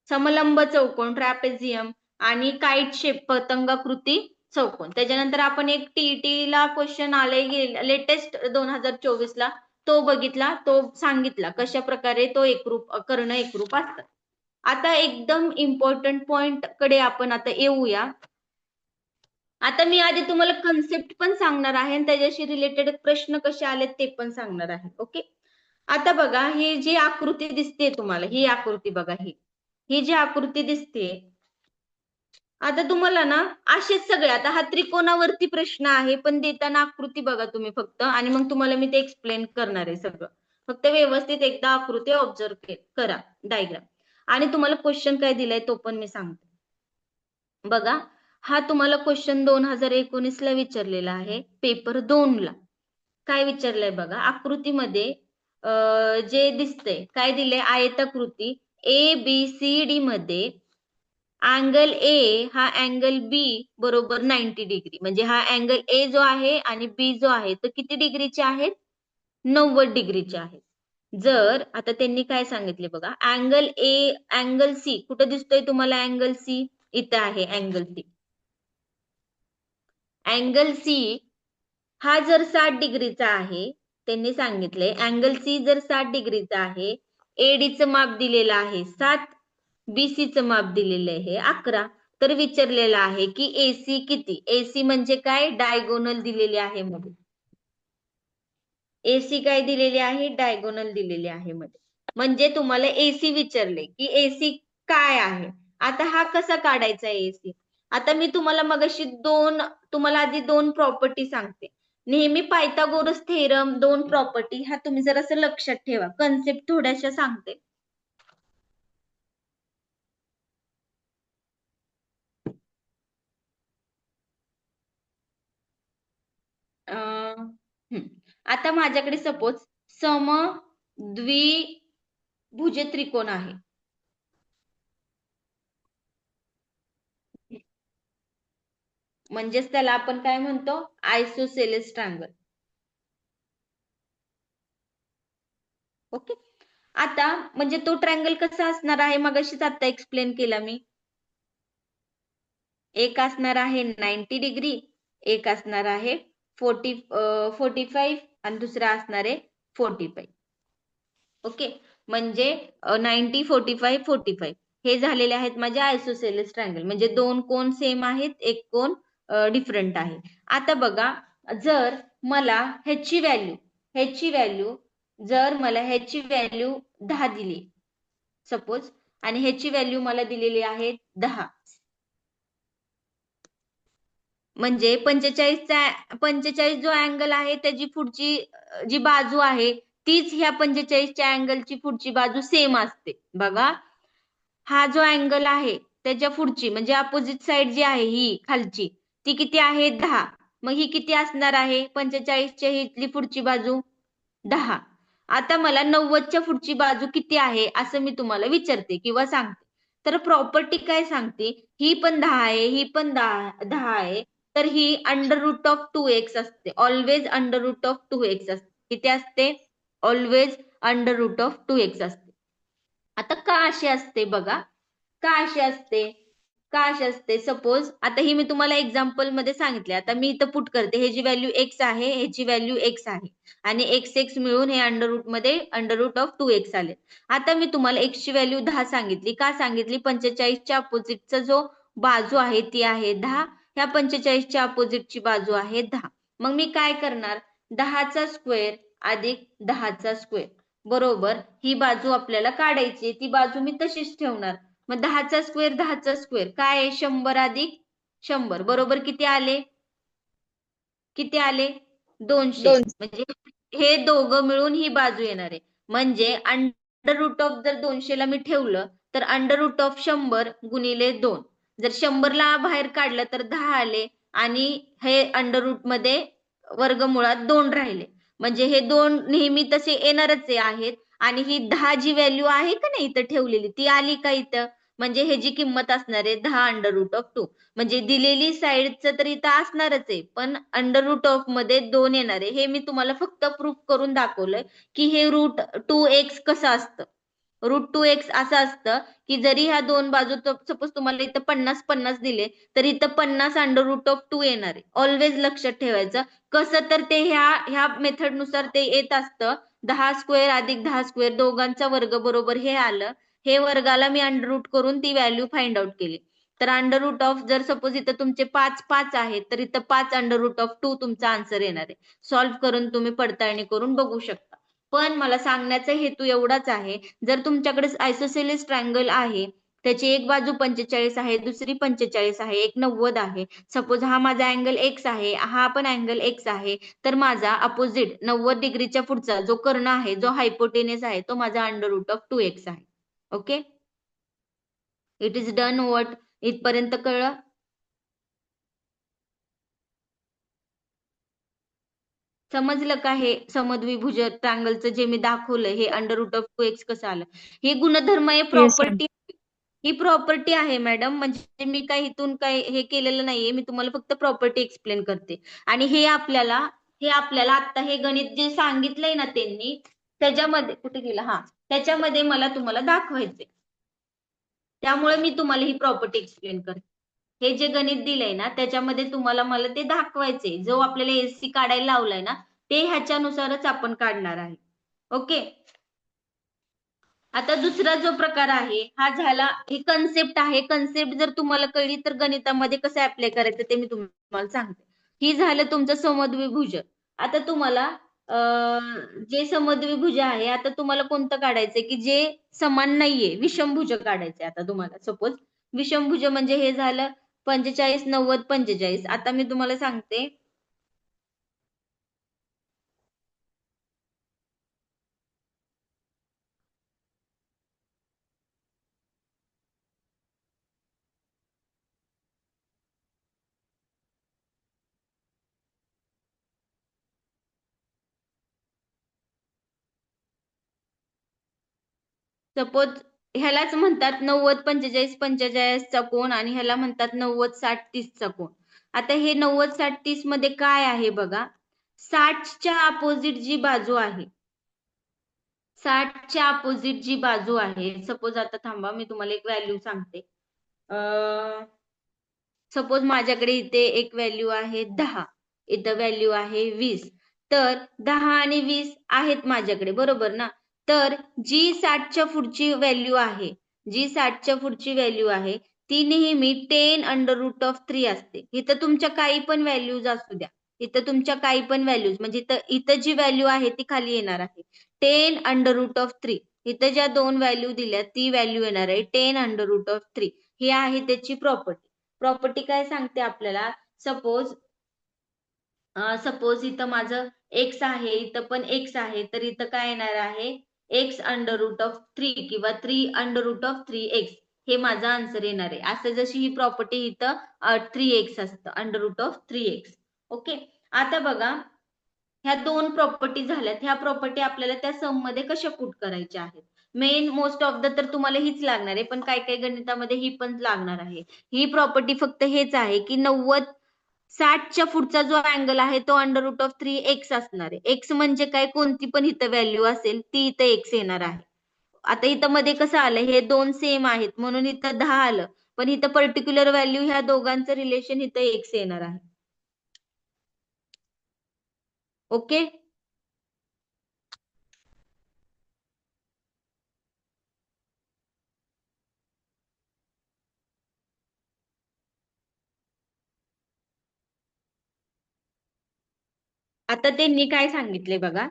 समलंब चौकोन, ट्रॅपेझियम आणि काइट शेप पतंगाकृती चौकोन. त्याच्यानंतर आपण एक टीईटी ला क्वेश्चन आले लेटेस्ट 2024 ला तो बघितला, तो सांगितला कशा प्रकारे तो एकरूप कर्ण एकरूप असतात. आता एकदम इम्पॉर्टंट पॉइंट कडे आपण आता येऊया. आता मी आधी तुम्हाला कन्सेप्ट पण सांगणार आहे आणि त्याच्याशी रिलेटेड प्रश्न कसे आलेत ते पण सांगणार आहे. ओके. आता बघा ही जी आकृती दिसते तुम्हाला, ही आकृती बघा, ही जी आकृती दिसते, आता तुम्हाला ना असेच सगळे, आता हा त्रिकोणावरती प्रश्न आहे पण देताना आकृती बघा तुम्ही फक्त आणि मग तुम्हाला मी ते एक्सप्लेन करणार आहे सगळं. फक्त व्यवस्थित एकदा आकृती ऑब्झर्व करा, डायग्राम. आणि तुम्हाला क्वेश्चन काय दिलाय तो पण मी सांगते. बघा हा तुम्हाला क्वेश्चन 2019 ला विचारलेला आहे, पेपर 2 ला. काय विचारलंय बघा, आकृतीमध्ये जे दिसतंय काय दिलंय? आयताकृती ABCD मध्ये अँगल A हा अँगल B बरोबर 90 डिग्री. म्हणजे हा अँगल A जो आहे आणि B जो आहे तो किती डिग्रीचे आहेत? 90 डिग्रीचे आहेत. जर आता त्यांनी काय सांगितले बघा, अँगल A, अँगल C कुठे दिसतोय तुम्हाला? अँगल C इथं आहे. अँगल C, अँगल C हा जर 60 डिग्रीचा आहे, त्यांनी सांगितले अँगल C जर 60 डिग्रीचा आहे, AD चं माप दिलेलं आहे 7, BC चं माप दिलेलं आहे 11, तर विचारलेलं आहे की AC किती? AC म्हणजे काय? डायगोनल दिलेली आहे मध्ये. AC काय दिलेली आहे? डायगोनल दिलेली आहे मध्ये. म्हणजे तुम्हाला AC विचारले की AC काय आहे. आता हा कसा काढायचा AC? आता मी तुम्हाला मगाशी तुम्हाला आधी दोन प्रॉपर्टी सांगते. नेहमी पायथागोरस थेरम, दोन प्रॉपर्टी ह्या तुम्ही जरासं लक्षात ठेवा. कन्सेप्ट थोड्याशा सांगते. आता माझ्याकडे सपोज समद्विभुज त्रिकोण आहे. म्हणजेच त्याला आपण काय म्हणतो? Isosceles triangle. ओके. आता म्हणजे तो ट्रायंगल कसा असणार आहे मगाशीच आता एक्सप्लेन केला मी. एक असणार आहे 90 डिग्री, एक असणार आहे 45 आणि दुसरा असणार आहे 45. ओके. म्हणजे 90, 45, 45 हे झालेले आहेत माझे आयसोसेलेस ट्रायंगल. म्हणजे दोन कोन सेम आहेत, एक कोन डिफरंट आहे. आता बघा, जर मला ह्याची व्हॅल्यू जर मला ह्याची व्हॅल्यू 10 दिली, सपोज आणि ह्याची व्हॅल्यू मला दिलेली आहे 10. म्हणजे 45 जो अँगल आहे त्याची पुढची जी बाजू आहे तीच ह्या 45च्या अँगलची पुढची बाजू सेम असते. बघा, हा जो अँगल आहे त्याच्या पुढची म्हणजे अपोजिट साइड जी आहे ही खालची ती किती आहे 10. मग ही किती असणार आहे 45च्या इथली पुढची बाजू 10. आता मला 90च्या पुढची बाजू किती आहे असं मी तुम्हाला विचारते किंवा सांगते. तर प्रॉपर्टी काय सांगते, ही पण 10 आहे, ही पण 10 आहे, तर ही अंडर रूट ऑफ 2x असते. Always under root of 2x असते. किती असते? Always under root of 2x असते. आता का अशी असते बघा, का अशी असते सपोज आता ही मी तुम्हाला एक्झाम्पल मध्ये सांगितले. आता मी इथं पुट करते, हे जी व्हॅल्यू x आहे ह्याची व्हॅल्यू x आहे आणि x मिळून हे अंडर रूट मध्ये अंडर रूट ऑफ 2x आले. आता मी तुम्हाला x ची व्हॅल्यू 10 सांगितली. का सांगितली? 45च्या अपोजिटचा जो बाजू आहे ती आहे 10. ह्या 45च्या अपोजिटची बाजू आहे 10. मग मी काय करणार, 10चा स्क्वेअर अधिक 10चा स्क्वेअर बरोबर ही बाजू आपल्याला काढायची. ती बाजू मी तशीच ठेवणार. मग 10चा स्क्वेअर काय आहे 100 अधिक 100 बरोबर किती आले? 200. म्हणजे हे दोघं मिळून ही बाजू येणार आहे. म्हणजे अंडर रूट ऑफ जर 200 ला मी ठेवलं तर अंडर रूट ऑफ 100 गुणिले 2. जर 100 ला बाहेर काढलं तर 10 आले आणि हे अंडर रूट मध्ये वर्गमुळात 2 राहिले. म्हणजे हे 2 नेहमी तसे येणारच आहेत आणि ही 10 जी व्हॅल्यू आहे का नाही इथं ठेवलेली ती आली का इथं? म्हणजे हे जी किंमत असणार आहे 10 अंडर रूट ऑफ 2. म्हणजे दिलेली साइडचं तर इथं असणारच आहे पण अंडर रूट ऑफ मध्ये 2 येणार आहे. हे मी तुम्हाला फक्त प्रूफ करून दाखवलंय की हे रूट 2x कसं असतं. रूट 2x असं असतं की जरी ह्या दोन बाजू सपोज तुम्हाला इथं 50-50 दिले तर इथं 50 अंडर रूट ऑफ 2 येणार आहे. ऑलवेज लक्षात ठेवायचं. कसं तर ते ह्या मेथड नुसार ते येत असतं. 10 स्क्वेअर अधिक 10 स्क्वेअर दोघांचा वर्ग बरोबर हे आलं. हे वर्गाला मी अंडर रूट करून ती व्हॅल्यू फाइंड आउट केली. तर अंडर रूट ऑफ जर सपोज इथं तुमचे 5 आहेत तर इथं 5 अंडर रूट ऑफ 2 तुमचा आन्सर येणार आहे. सॉल्व्ह करून तुम्ही पडताळणी करून बघू शकता. पण मला सांगण्याचा हेतू एवढाच आहे, जर तुमच्याकडे आयसोसेलेस ट्रायंगल आहे त्याची एक बाजू 45 आहे, दुसरी 45 आहे, एक 90 आहे. सपोज हा माझा अँगल x आहे, हा पण अँगल x आहे, तर माझा अपोजिट 90 डिग्रीच्या पुढचा जो कर्ण आहे, जो हायपोटेनस आहे, तो माझा अंडर रूट ऑफ 2x आहे. Okay, it is done. What इथपर्यंत कळलं? समजलं का? हे समद्विभुज ट्रायंगलचं जे मी दाखवलंय हे अंडर रूट ऑफ 2x कसं आलं, हे गुणधर्म आहे, प्रॉपर्टी. ही प्रॉपर्टी आहे मॅडम. म्हणजे मी काही इथून काही हे केलेलं नाहीये, मी तुम्हाला फक्त प्रॉपर्टी एक्सप्लेन करते. आणि हे आपल्याला आता हे गणित जे सांगितलंय ना त्यांनी त्याच्यामध्ये कुठे गेलं, हा त्याच्यामध्ये मला तुम्हाला दाखवायचे. त्यामुळे मी तुम्हाला ही प्रॉपर्टी एक्सप्लेन करते. हे जे गणित दिलंय ना त्याच्यामध्ये तुम्हाला मला ते दाखवायचे. जो आपल्याला एससी काढायला लावलाय ना ते ह्याच्यानुसारच आपण काढणार आहे. ओके, आता दुसरा जो प्रकार आहे हा झाला, ही कन्सेप्ट आहे. कन्सेप्ट जर तुम्हाला कळली तर गणितामध्ये कसं अप्लाय करायचं ते मी तुम्हाला सांगते. ही झालं तुमचं समद्विभुज. आता तुम्हाला जे समद्विभुज आहे आता तुम्हाला कोणतं काढायचंय की जे समान नाहीये, विषमभुज काढायचंय. आता तुम्हाला सपोज विषमभुज म्हणजे हे झालं 45 90 45. आता मी तुम्हाला सांगते सपोज ह्यालाच म्हणतात 90 45 45 चा कोण आणि ह्याला म्हणतात 90 60 30 चा कोण. आता हे 90 60 30 मध्ये काय आहे बघा, 60च्या अपोजिट जी बाजू आहे, 60च्या अपोजिट जी बाजू आहे, सपोज आता थांबा मी तुम्हाला एक व्हॅल्यू सांगते. सपोज माझ्याकडे इथे एक व्हॅल्यू आहे 10, इथं व्हॅल्यू आहे 20. तर 10 आणि 20 आहेत माझ्याकडे बरोबर ना. तर जी 60च्या पुढची व्हॅल्यू आहे, ती नेहमी 10 अंडर रूट ऑफ 3 असते. इथं तुमच्या काही पण व्हॅल्यूज असू द्या, म्हणजे इथं जी व्हॅल्यू आहे ती खाली येणार आहे 10 अंडर रूट ऑफ 3. इथं ज्या दोन व्हॅल्यू दिल्या ती व्हॅल्यू येणार आहे 10√3. ही आहे त्याची प्रॉपर्टी. प्रॉपर्टी काय सांगते आपल्याला? सपोज इथं माझं x आहे, इथं पण x आहे, तर इथं काय येणार आहे? x√3 किंवा 3√3x हे माझं आन्सर येणार आहे. असं जशी ही प्रॉपर्टी इथं 3x असतं, √3x. ओके. आता बघा, ह्या दोन प्रॉपर्टी झाल्यात. ह्या प्रॉपर्टी आपल्याला त्या सम मध्ये कशा पुट करायच्या आहेत? मेन मोस्ट ऑफ द तर तुम्हाला हीच लागणार आहे, पण काही काही गणितामध्ये ही पण लागणार आहे. ही प्रॉपर्टी फक्त हेच आहे की 60च्या पुढचा जो अँगल आहे तो √3x असणार आहे. x म्हणजे काय? कोणती पण इथं व्हॅल्यू असेल ती इथं x येणार आहे. आता इथं मध्ये कसं आलं? हे दोन सेम आहेत म्हणून इथं 10 आलं, पण इथं पर्टिक्युलर व्हॅल्यू ह्या दोघांचं रिलेशन इथं x येणार आहे. ओके. आता त्यांनी काय सांगितले बघा.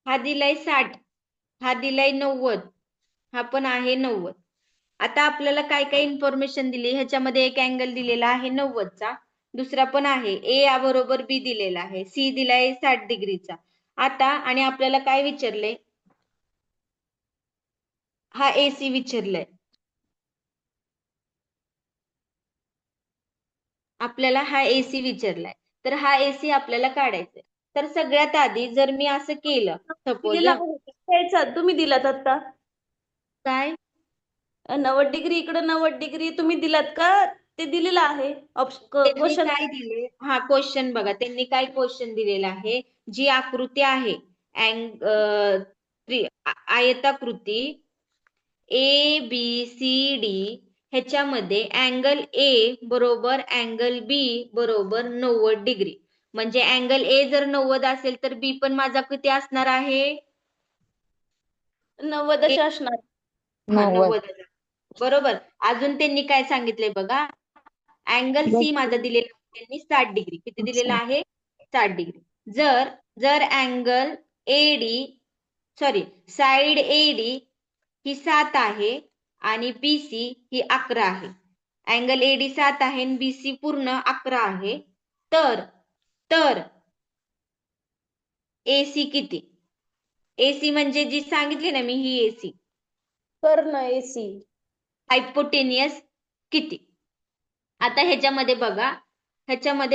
हा दिलाय 60, हा दिलाय 90, हा पण आहे 90. आता आपल्याला काय काय इन्फॉर्मेशन दिली? ह्याच्यामध्ये एक अँगल दिलेला आहे 90चा, दुसरा पण आहे ए बरोबर बी दिलेला आहे, सी दिलाय 60 डिग्रीचा. आता आणि आपल्याला काय विचारले? हा AC विचारलाय आपल्याला, हा AC विचारलाय. तर हा AC आपल्याला काढायचा. तर सगळ्यात आधी जर मी असं केलं, सपोज दिलेला आहे का? त्याचा तुम्ही दिलात आता काय 90 डिग्री, इकडे 90 डिग्री तुम्ही दिलात का? ते दिलेलं आहे त्यांनी क्वेश्चन. काय दिले? हा क्वेश्चन बघा, त्यांनी काय क्वेश्चन दिलेला आहे? जी आकृती आहे आयताकृती ABCD, ह्याच्यामध्ये अँगल A बरोबर अँगल B बरोबर 90 डिग्री. म्हणजे अँगल A जर 90 असेल तर B पण माझा किती असणार आहे? 90 असणार. हा 90. बरोबर. अजून त्यांनी काय सांगितलंय बघा, अँगल C माझा दिलेला आहे त्यांनी 60 डिग्री. किती दिलेला आहे? 60 डिग्री. जर जर अँगल AD साइड AD ही 7 आहे आणि BC ही 11 आहे. अँगल AD 7 आहे आणि BC पूर्ण 11 आहे. तर AC किती? AC म्हणजे जी सांगितली ना मी, ही AC कर्ण AC. हायपोटेनियस किती? आता ह्याच्यामध्ये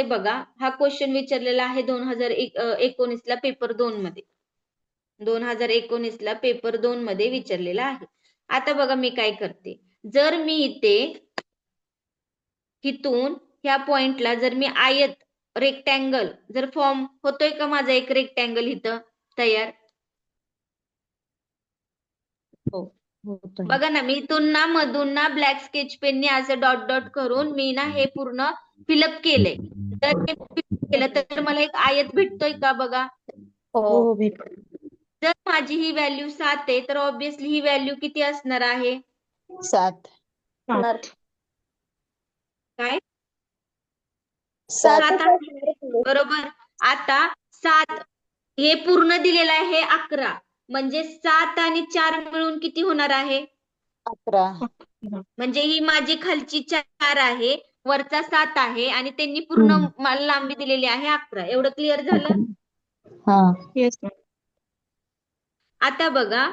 बघा, हा क्वेश्चन विचारलेला आहे 2019 ला पेपर 2 मध्ये. 2019 ला पेपर 2 मध्ये विचारलेला आहे. आता बघा मी काय करते, जर मी इथून ह्या पॉइंटला जर मी आयत रेक्टँगल जर फॉर्म होतोय का माझा एक रेक्टँगल इथं तयार? बघा ना, मी इथून ना मधून ना ब्लॅक स्केच पेनने असं डॉट डॉट करून मी ना हे पूर्ण फिलअप केलंय. जर हे fill केलं तर मला एक आयत भेटतोय का बघा? हो. जर माझी ही व्हॅल्यू 7 आहे तर ऑब्विसली ही व्हॅल्यू किती असणार आहे? 7. काय? 7 7 आहे. बरोबर. आता 7 हे पूर्ण दिलेलं आहे, हे 11. म्हणजे 7 आणि 4 मिळून किती होणार आहे? 11. म्हणजे ही माझी खालची 4 आहे, वरचा 7 आहे आणि त्यांनी पूर्ण मला लांबी दिलेली आहे 11. एवढं क्लिअर झालं? आता बघा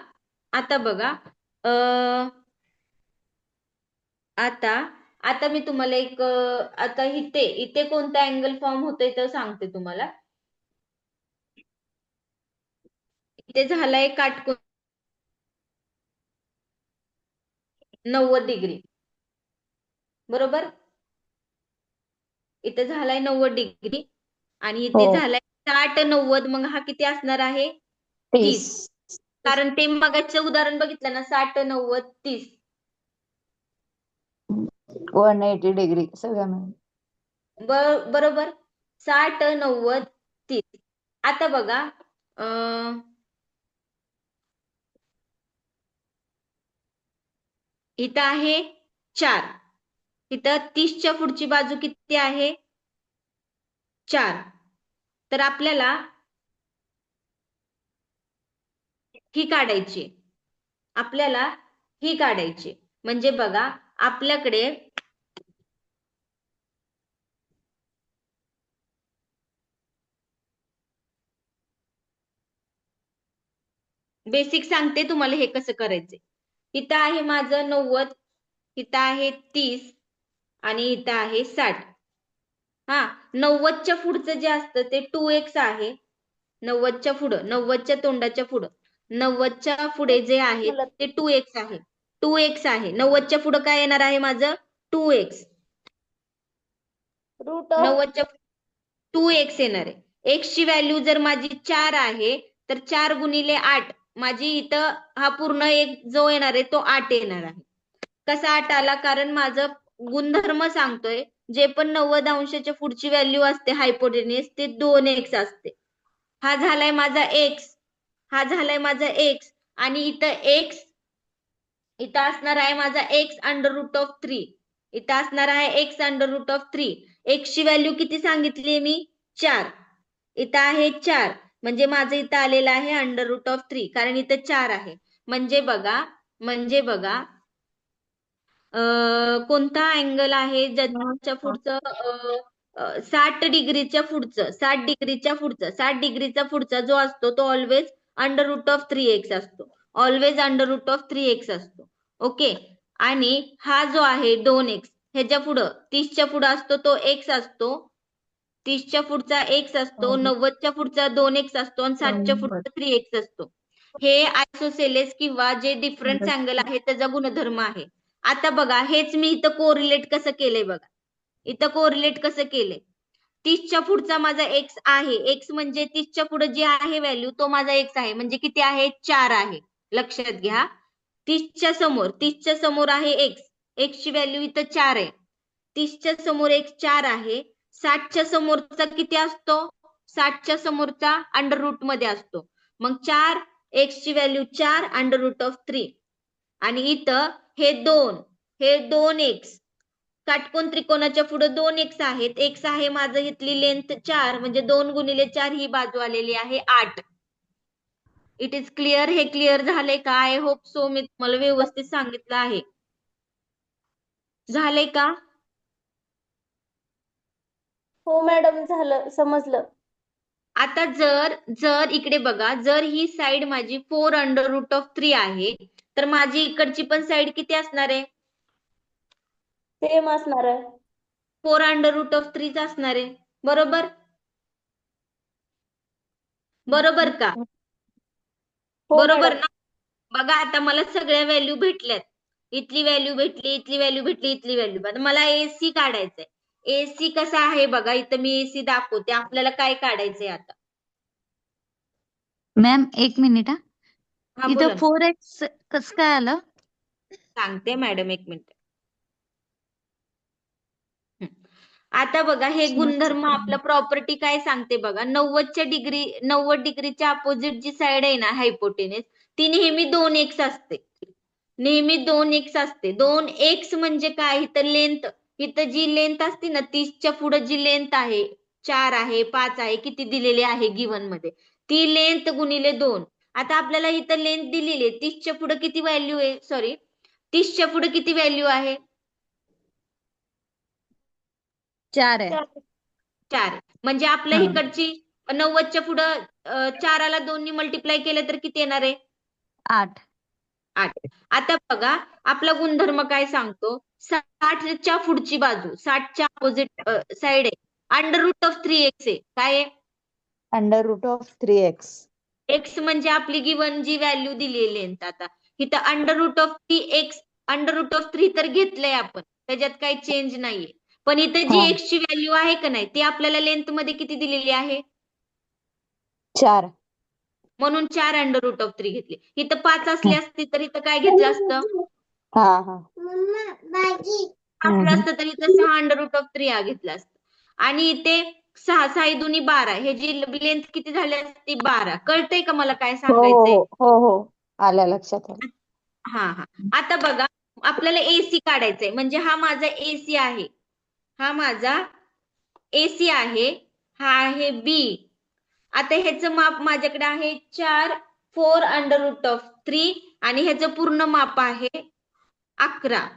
आता मी तुम्हाला एक आता इथे कोणता अँगल फॉर्म होतोय तर सांगते तुम्हाला. इथे झालाय काटकोन 90 डिग्री. बरोबर. इथे झालाय 90 डिग्री आणि इथे झालाय 60 90 मग हा किती असणार आहे 30 कारण ते मगाचं उदाहरण बघितलं ना 60 90 30 180 डिग्री सगळ्या मिळून. बरोबर 60 90 30 आता बघा इथं आहे 4 इथं 30च्या पुढची बाजू किती आहे 4 तर आपल्याला ही काढायची म्हणजे बघा आपल्याकडे बेसिक सांगते तुम्हाला हे कसं करायचंय इथं आहे माझं 90 इथं आहे 30 आणि इथं आहे 60 हा 90च्या पुढचं जे असतं ते 2x आहे 90च्या पुढं 90च्या तोंडाच्या पुढं 90च्या पुढे जे आहे ते 2x आहे 90च्या पुढं काय येणार आहे माझं 2x रूट ऑफ 90च्या 2x येणार आहे x ची व्हॅल्यू जर माझी 4 आहे तर 4 गुणिले 8 माझी इथं हा पूर्ण एक जो येणार आहे तो 8 येणार आहे कसा 8 आला कारण माझं गुणधर्म सांगतोय जे पण 90 अंशाच्या पुढची व्हॅल्यू असते हायपोटेनियस ते 2x असते हा झालाय माझा x आणि इथं असणार आहे माझा x अंडर रूट ऑफ 3 इथं असणार आहे x under root of 3 x ची व्हॅल्यू किती सांगितली मी 4 इथं आहे 4 म्हणजे माझं इथं आलेलं आहे अंडर रूट ऑफ 3 कारण इथं 4 आहे म्हणजे बघा कोणता अँगल आहे ज्याच्या पुढचं 60 डिग्रीच्या पुढचा जो असतो तो always under root of 3x असतो ओके आणि हा जो आहे 2x ह्याच्या पुढं 30च्या पुढं असतो तो x असतो 30च्या पुढचा x असतो 90च्या पुढचा 2x असतो आणि 60च्या पुढचा 3x असतो हे आयसोसेलेस किंवा जे डिफरन्स अँगल आहे त्याचा गुणधर्म आहे आता बघा हेच मी इथं कोरिलेट कसं केलंय बघा 30च्या पुढचा माझा x आहे x म्हणजे 30च्या पुढे जी आहे व्हॅल्यू तो माझा x आहे म्हणजे किती आहे 4 आहे लक्षात घ्या 30च्या समोर आहे x ची व्हॅल्यू इथं 4 आहे 30च्या समोर x 4 आहे 60च्या समोरचा किती असतो 60च्या समोरचा अंडर रूट मध्ये असतो मग 4 x ची व्हॅल्यू 4 अंडर रूट ऑफ 3 आणि इथं हे 2x काटकोन त्रिकोणाच्या पुढे 2x आहेत x आहे माझं इथली लेंथ 4 म्हणजे 2 गुणिले 4 ही बाजू आलेली आहे 8 इट इज क्लिअर हे क्लिअर झाले का आय होप सो मी तुम्हाला व्यवस्थित सांगितलं आहे झाले का हो मॅडम झालं समजलं आता जर इकडे बघा जर ही साइड माझी 4 अंडर रूट ऑफ 3 आहे तर माझी इकडची पण साइड किती असणार आहे सेम असणार आहे 4 अंडर रूट ऑफ 3 असणार आहे बरोबर का हो बरोबर मॅडम. ना बघा आता मला सगळ्या व्हॅल्यू भेटल्यात इथली व्हॅल्यू भेटली इथली व्हॅल्यू भेटली मला एसी काढायचंय एसी कसा आहे बघा इथं मी एसी दाखवते आपल्याला काय काढायचंय आता मॅम 1 मिनिट हा, बोला इथं ना. 4x कसं काय आलं सांगते मॅडम 1 मिनिट आता बघा हे गुणधर्म आपलं प्रॉपर्टी काय सांगते बघा 90 डिग्रीच्या अपोजिट जी साइड आहे ना हायपोटेनिस ती नेहमी 2x असते 2x म्हणजे काय इथं लेंथ इथं जी लेंथ असते ना 30च्या पुढे जी लेंथ आहे 4 आहे 5 आहे किती दिलेली आहे गिव्हन मध्ये ती लेंथ गुणिले 2 आता आपल्याला इथं लेंथ दिलेली आहे 30च्या पुढे किती व्हॅल्यू आहे 30च्या पुढे किती व्हॅल्यू आहे 4 आहे 4 म्हणजे आपल्या इकडची 90च्या पुढं 4ला 2 ने मल्टिप्लाय केलं तर किती येणार आहे 8 आता बघा आपला गुणधर्म काय सांगतो 60च्या पुढची बाजू 60च्या अपोजिट साइड आहे अंडर रूट ऑफ 3x आहे काय आहे under root of 3x x म्हणजे आपली गिवन जी व्हॅल्यू दिली लेंथ आता इथं under root of 3x under root of 3 तर घेतलंय आपण त्याच्यात काही चेंज नाहीये पण इथं जी x ची व्हॅल्यू आहे का नाही ती आपल्याला लेंथ मध्ये किती दिलेली आहे 4. म्हणून 4 अंडर रूट ऑफ 3 घेतले. इथं 5 असली असती तर इथं काय घेतलं असतं? हा हा असलं असतं तर इथं 6 अंडर रूट ऑफ 3 घेतलं असतं. आणि इथे 6 6 दुनी 12, हे जी लेंथ किती झाली असती? 12. कळतंय का मला काय हो सांगायचंय? हो हो हो आल्या लक्षात आलं. हा. आता बघा, आपल्याला एसी काढायचंय, म्हणजे हा माझा एसी आहे, हा माझा एसी आहे, हा आहे बी. आता ह्याचं माप माझ्याकडे आहे 4 अंडर रूट ऑफ 3 आणि ह्याचं पूर्ण माप आहे 11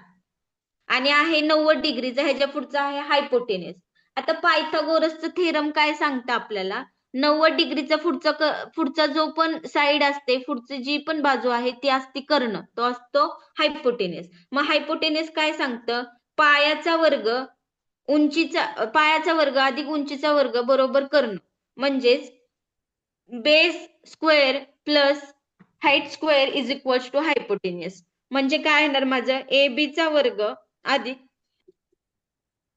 आणि आहे 90 डिग्रीचा. ह्याच्या पुढचा आहे हायपोटेनस. आता पायथागोरसचं थेरम काय सांगतं आपल्याला? 90 डिग्रीचा पुढचा जो पण साइड असते, पुढची जी पण बाजू आहे ती असते कर्ण, तो असतो हायपोटेनस. मग हायपोटेनस काय सांगतं? पायाचा वर्ग अधिक उंचीचा वर्ग बरोबर कर्ण, म्हणजेच base square plus height square is equal to hypotenuse. म्हणजे काय येणार माझं? AB चा वर्ग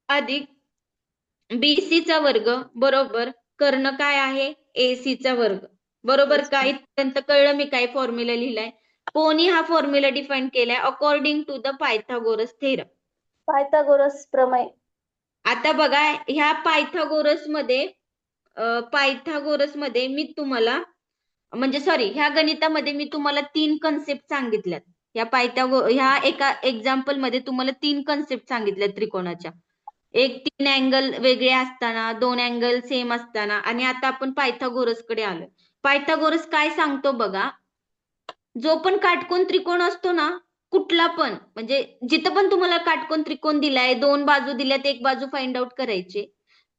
अधिक BC चा वर्ग बरोबर कर्ण काय आहे? AC चा वर्ग. बरोबर का? इथपर्यंत कळलं मी काय फॉर्म्युला लिहिलाय? कोणी हा फॉर्म्युला डिफाईन केलाय? According to the Pythagoras theorem. Pythagoras प्रमेय. आता बघा, ह्या पायथागोरसमध्ये मी तुम्हाला, म्हणजे सॉरी, ह्या गणितामध्ये मी तुम्हाला 3 कन्सेप्ट सांगितल्यात. ह्या एका एक्झाम्पल मध्ये तुम्हाला 3 कन्सेप्ट सांगितल्यात त्रिकोणाच्या. एक 3 अँगल वेगळे असताना, 2 अँगल सेम असताना, आणि आता आपण पायथागोरसकडे आलो. पायथागोरस काय सांगतो बघा, जो पण काटकोन त्रिकोण असतो ना, कुठला पण, म्हणजे जिथं पण तुम्हाला काटकोन त्रिकोण दिलाय, 2 बाजू दिल्यात, 1 बाजू फाइंड आउट करायचे,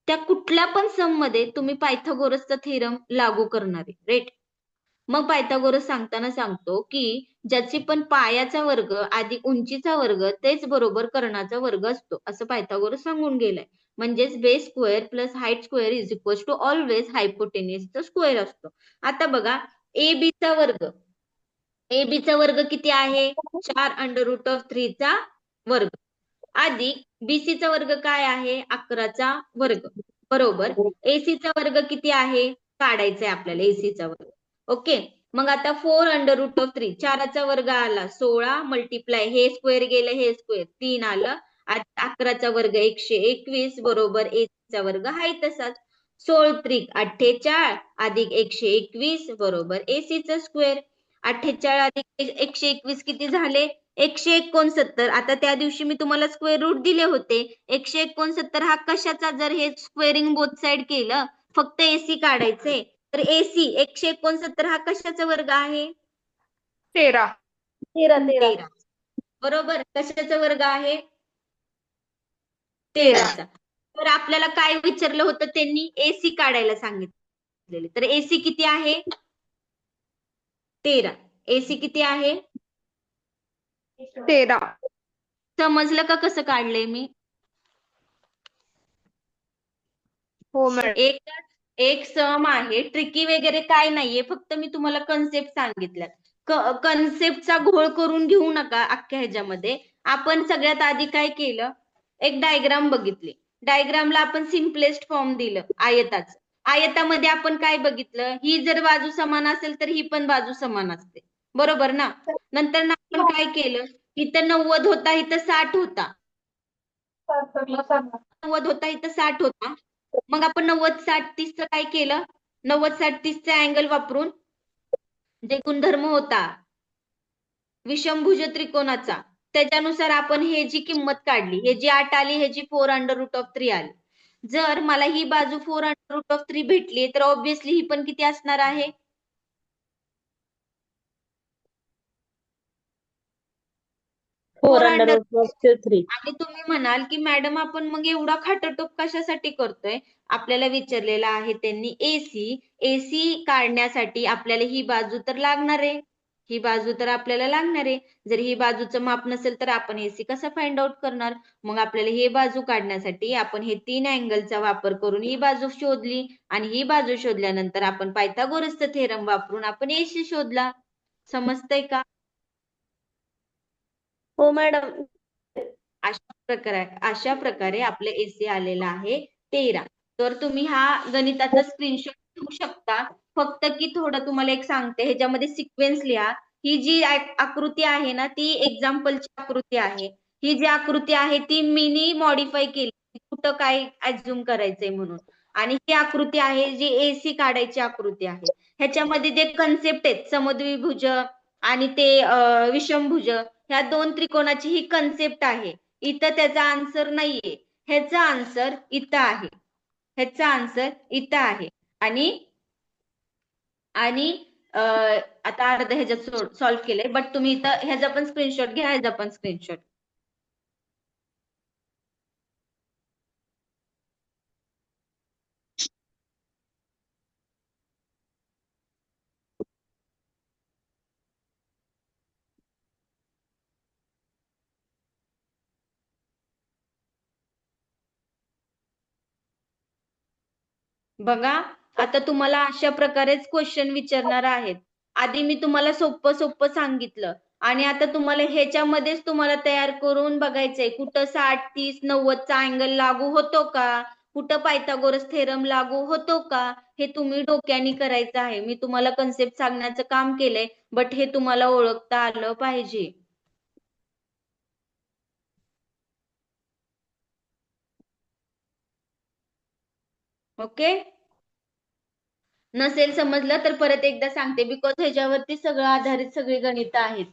त्या कुठल्या पण सम मध्ये तुम्ही पायथागोरसचा थेरम लागू करणार आहे. राईट? मग पायथागोरस सांगताना सांगतो की ज्याची पण पायाचा वर्ग अधिक उंचीचा वर्ग तेच बरोबर कर्णाचा वर्ग असतो, असं पायथागोरस सांगून गेलाय. म्हणजेच base square plus height square is equal to always हायपोटेनियसचा स्क्वेअर असतो. आता बघा, AB चा वर्ग किती आहे? 4 अंडर रूट ऑफ 3 चा वर्ग अधिक BC चा वर्ग काय आहे? 11 चा वर्ग बरोबर. AC चा वर्ग किती आहे? काढायचा आहे आपल्याला AC चा वर्ग. ओके, मग आता 4 अंडर रूट ऑफ 3, 4 चा वर्ग आला 16 मल्टिप्लाय हे स्क्वेअर गेलं, हे स्क्वेअर 3 आलं, 11 चा वर्ग 121 बरोबर AC चा वर्ग हाय तसाच. 16 त्रिक 48 अधिक 121 बरोबर AC चा स्क्वेअर. 48 अधिक 121 किती झाले? 169. आता त्या दिवशी मी तुम्हाला स्क्वेअर रूट दिले होते. 169 हा कशाचा? जर हे स्क्वेअरिंग बोथ साइड केलं, फक्त AC काढायचंय, तर AC 169 हा कशाचा वर्ग आहे? 13. 13. बरोबर. कशाचा वर्ग आहे? 13चा. तर आपल्याला काय विचारलं होतं त्यांनी? AC काढायला सांगितलेले. तर AC किती आहे? 13. AC किती आहे? 13. समजलं का कसं काढलंय मी? हो मॅडम. एक सम आहे, ट्रिकी वगैरे काय नाहीये, फक्त मी तुम्हाला कन्सेप्ट सांगितल्यात. कन्सेप्टचा घोळ करून घेऊ नका अख्ख्या ह्याच्यामध्ये. आपण सगळ्यात आधी काय केलं? एक डायग्राम बघितली. डायग्रामला आपण सिम्पलेस्ट फॉर्म दिलं आयताचं. आयतामध्ये आपण काय बघितलं? ही जर बाजू समान असेल तर ही पण बाजू समान असते, बरोबर ना? नंतर आपण काय केलं? इथं 90 होता, इथं 60 होता. 90 होता, इथं 60 होता. मग आपण 90 60 30 चं काय केलं? 90 60 30 चा अँगल वापरून जे गुणधर्म होता विषमभुज त्रिकोणाचा, त्याच्यानुसार आपण हे जी किंमत काढली, हे जी 8 आली, हे जी 4 अंडर रूट ऑफ 3 आली. जर मला ही बाजू 4 अंडर रूट ऑफ 3 भेटली, तर ऑब्विसली ही पण किती असणार आहे? 4 अंडर रूट ऑफ 3. आणि तुम्ही म्हणाल की मॅडम आपण मग एवढा खाटाटोप कशासाठी करतोय? आपल्याला विचारलेला आहे त्यांनी AC काढण्यासाठी आपल्याला ही बाजू तर लागणार आहे, ही बाजू तर आपल्याला लागणार आहे. जर ही बाजूचं माप नसेल तर आपण AC कसं फाइंड आउट करणार? मग आपल्याला ही बाजू काढण्यासाठी आपण हे 3 अँगलचा वापर करून ही बाजू शोधली, आणि ही बाजू शोधल्यानंतर आपण पायथागोरसचा थेरम वापरून आपण AC शोधला. समजतंय का? हो मॅडम. अशा प्रकारे आपलं AC आलेलं आहे 13. तर तुम्ही हा गणिताचा स्क्रीनशॉट घेऊ शकता फक्त की थोडं तुम्हाला एक सांगते, ह्याच्यामध्ये सिक्वेन्स लिहा. ही जी आकृती आहे ना ती एक्झाम्पलची आकृती आहे. ही जी आकृती आहे ती मिनी मॉडिफाय केली, कुठं काय ऍझ्युम करायचंय म्हणून. आणि ही आकृती आहे जी AC काढायची आकृती आहे. ह्याच्यामध्ये जे कन्सेप्ट आहेत समद्विभुज आणि ते विषमभुज, ह्या 2 त्रिकोणाची ही कन्सेप्ट आहे. इथं त्याचा आन्सर नाहीये, ह्याचा आन्सर इथं आहे. ह्याचा आन्सर इथं आहे. आणि आणि आता अर्ध ह्याच्यात सॉल्व्ह केलंय, बट तुम्ही इथं ह्याचा पण स्क्रीनशॉट घ्या, ह्याचा पण स्क्रीनशॉट. बघा, आता तुम्हाला अशा प्रकारेच क्वेश्चन विचारणार आहेत. आधी मी तुम्हाला सोपं सोपं सांगितलं आणि आता तुम्हाला ह्याच्यामध्येच तुम्हाला तयार करून बघायचंय कुठं 60, 30, 90चा अँगल लागू होतो का, कुठं पायथागोरस थेरम लागू होतो का, हे तुम्ही डोक्याने करायचं आहे. मी तुम्हाला कन्सेप्ट सांगण्याचं काम केलंय, बट हे तुम्हाला ओळखता आलं पाहिजे. ओके. नसेल समजलं तर परत एकदा सांगते, बिकॉज ह्याच्यावरती सगळं आधारित सगळी गणितं आहेत.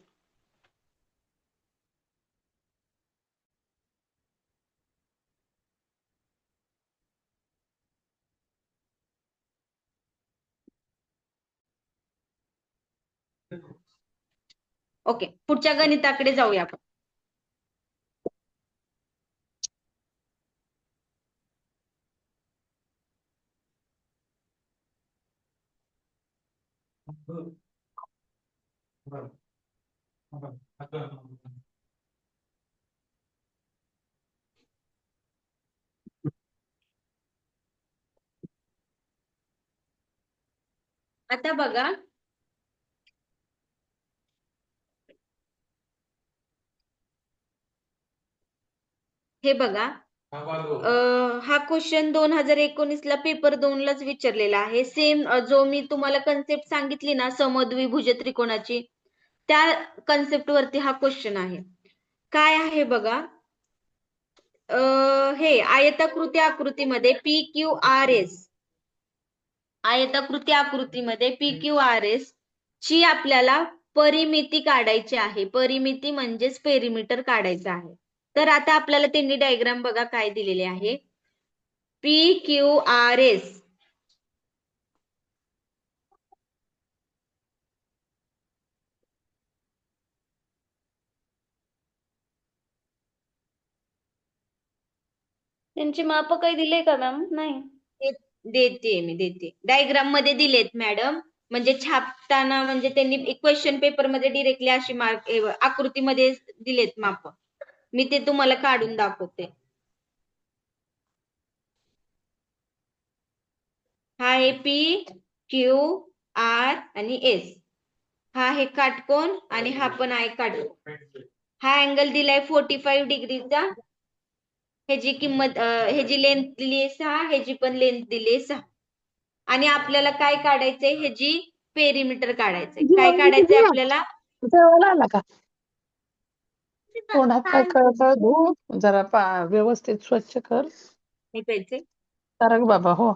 ओके, पुढच्या गणिताकडे जाऊया आपण. आता बघा, हे बघा, हा क्वेश्चन 2019 ला पेपर 2 लाच विचारलेला आहे. सेम जो मी तुम्हाला कन्सेप्ट सांगितली ना समद्विभुज त्रिकोणाची, त्या कन्सेप्ट वरती हा क्वेश्चन आहे. काय आहे बघा, हे आयताकृती आकृतीमध्ये PQRS, आयताकृती आकृतीमध्ये PQRS ची आपल्याला परिमिती काढायची आहे. परिमिती म्हणजेच पेरिमीटर काढायचं आहे. तर आता आपल्याला त्यांनी डायग्राम बघा काय दिलेले आहे. PQRS त्यांची माप काही दिले का मॅम? नाही. देते डायग्राम मध्ये दिलेत मॅडम. म्हणजे छापताना म्हणजे त्यांनी क्वेश्चन पेपर मध्ये डिरेक्टली अशी मार्क आकृतीमध्ये दिलेत माप. मी ते तुम्हाला काढून दाखवते. हा आहे PQR आणि S. हा आहे काटकोन आणि हा पण आहे काटकोन. हा अँगल दिलाय 45 डिग्रीचा. ह्याची किंमत ह्याची लेंथ दिली 6, ह्याची पण लेंथ दिली 6. आणि आपल्याला काय काढायचंय, ह्याची पेरिमीटर काढायचंय. काय काढायचंय आपल्याला? जेवायला आला का? तोंडात काय कळतं धू जरा व्यवस्थित स्वच्छ कर. हे प्यायचंय. सरक बाबा. हो.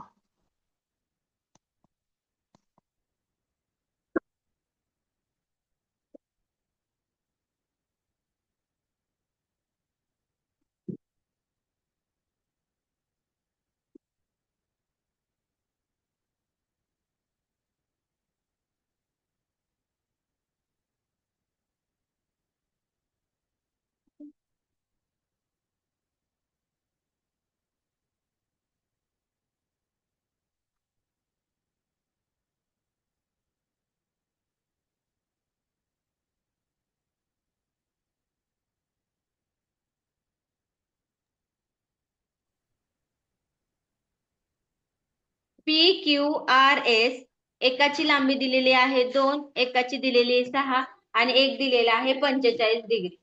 PQRS एकाची लांबी दिलेली आहे 2, एकाची दिलेली आहे 6 आणि एक दिलेला आहे 45 डिग्री.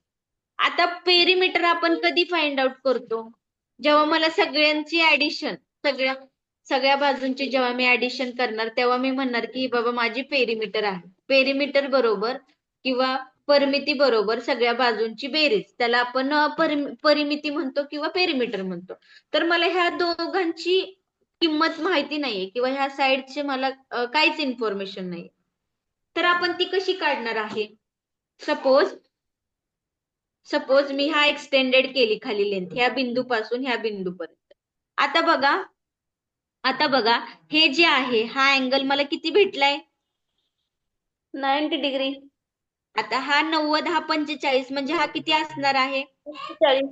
आता पेरिमीटर आपण कधी फाइंड आउट करतो? जेव्हा मला सगळ्यांची ऍडिशन, सगळ्या बाजूंची जेव्हा मी ऍडिशन करणार तेव्हा मी म्हणणार की बाबा माझी पेरिमीटर आहे. पेरिमीटर बरोबर किंवा परिमिती बरोबर सगळ्या बाजूंची बेरीज, त्याला आपण परिमिती म्हणतो किंवा पेरिमीटर म्हणतो. तर मला ह्या दोघांची किंमत माहिती नाहीये किंवा ह्या साईडचे मला काहीच इन्फॉर्मेशन नाही, तर आपण ती कशी काढणार आहे? सपोज मी हा एक्सटेंडेड केली खाली लेंथ ह्या बिंदूपासून ह्या बिंदूपर्यंत. आता बघा हे जे आहे हा अँगल मला किती भेटलाय? 90 डिग्री. आता हा 90 हा 45 म्हणजे हा किती असणार आहे? 40.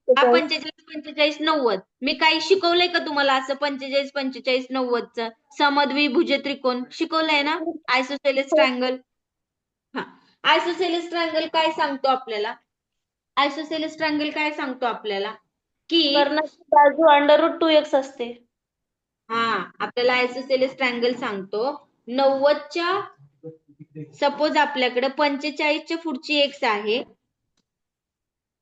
हा 45 90. मी काही शिकवलंय का तुम्हाला असं 45 45 90च समद्विभुज त्रिकोण शिकवलंय ना? Isosceles triangle. हा, आयसोसेलेस ट्रायंगल काय सांगतो आपल्याला? आयसोसेलेस ट्रायंगल काय सांगतो आपल्याला की कर्णाची बाजू √2x असते. हा, आपल्याला आयसोसेलेस ट्रायंगल सांगतो 90च्या सपोज आपल्याकडे 45च्या पुढची एक्स आहे,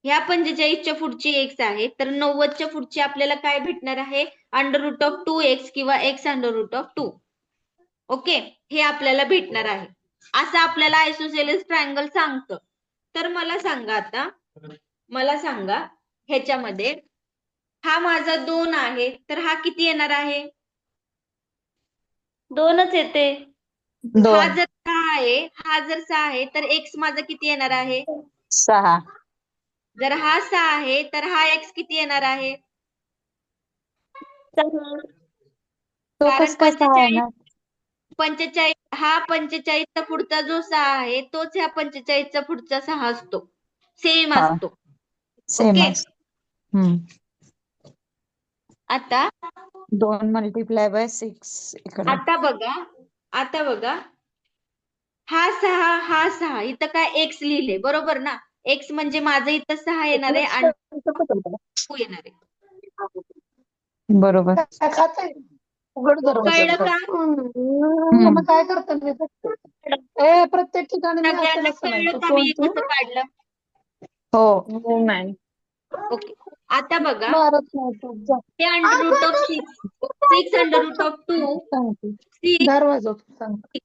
ह्या 45च्या पुढची एक्स आहे, तर 90च्या पुढची आपल्याला काय भेटणार आहे? √2x किंवा x√2. ओके, हे आपल्याला भेटणार आहे. असं आपल्याला आयसोसेलेस ट्रायंगल सांगतं. तर मला सांगा ह्याच्यामध्ये हा माझा 2 आहे, तर हा किती येणार आहे? 2च येते. हा जर 6 आहे तर एक्स माझा किती येणार आहे? 6. जर हा 6 आहे तर हा एक्स किती येणार आहे? कारण 45चा पुढचा जो 6 आहे तोच ह्या 45चा पुढचा 6 असतो, सेम असतो. ओके, आता 2 मल्टिप्लाय बाय 6 इकडे. आता बघा हा 6 इथं काय एक्स लिहिले बरोबर ना? एक्स म्हणजे माझं इथं 6 येणार आहे आणि 2 येणार आहे. बरोबर. काय खाताय? उघड दरवाजा. कळलं का? मग काय करता मी बघते. प्रत्येक ठिकाणी मी सगळ्यांना असं नाही. कळलं का मी हे कसं काढलं? हो मॅम. ओके, आता बघा मारत नाही तू. जा. हे √6 √2 सांगते. 6. दरवाजा सांगते.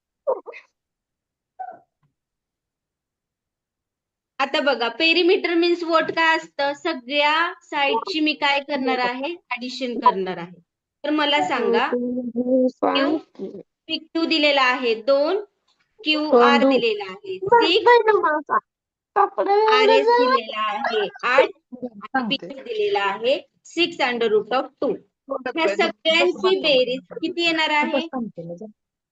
आता बघा पेरिमीटर मीन्स व्हॉट काय असतं? सगळ्या साईडची मी काय करणार आहे? ऍडिशन करणार आहे. तर मला सांगा Q दिलेला आहे 2, QR दिलेला आहे 6, RS दिलेला आहे 8 आणि PS दिलेला आहे 6√2. ह्या सगळ्यांची बेरीज किती येणार आहे?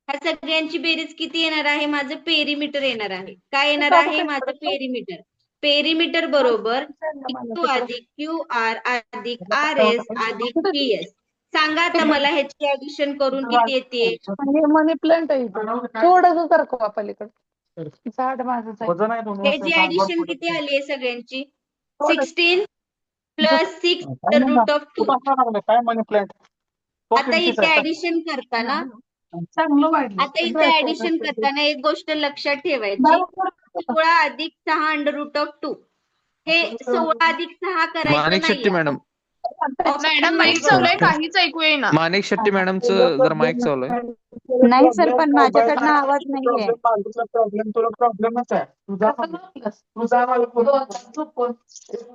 ह्या सगळ्यांची बेरीज किती येणार आहे? माझं पेरिमीटर येणार आहे. काय येणार आहे? माझं पेरिमीटर. पेरिमीटर बरोबर Q अधिक QR अधिक RS अधिक PS. सांगा आता मला ह्याची ऍडिशन करून किती येते? मनी प्लांट आहे थोडस सारखं पलीकडे झाड माझं ह्याची ऍडिशन किती आली आहे सगळ्यांची? 16 प्लस 6 √2. काय मनी प्लांट? आता इथे ऍडिशन करताना एक गोष्ट लक्षात ठेवायची, 16 अधिक 6 √2. हे 16 अधिक 6 करायचं माणिक शेट्टी नाही. मॅडम, मॅडम माईक चालू आहे, काहीच ऐकू येईना. माणिक शेट्टी मॅडमचं जर माईक चालू आहे. नाही सर, पण माझ्याकडनं आवाज नाहीये. प्रॉब्लेमच आहे.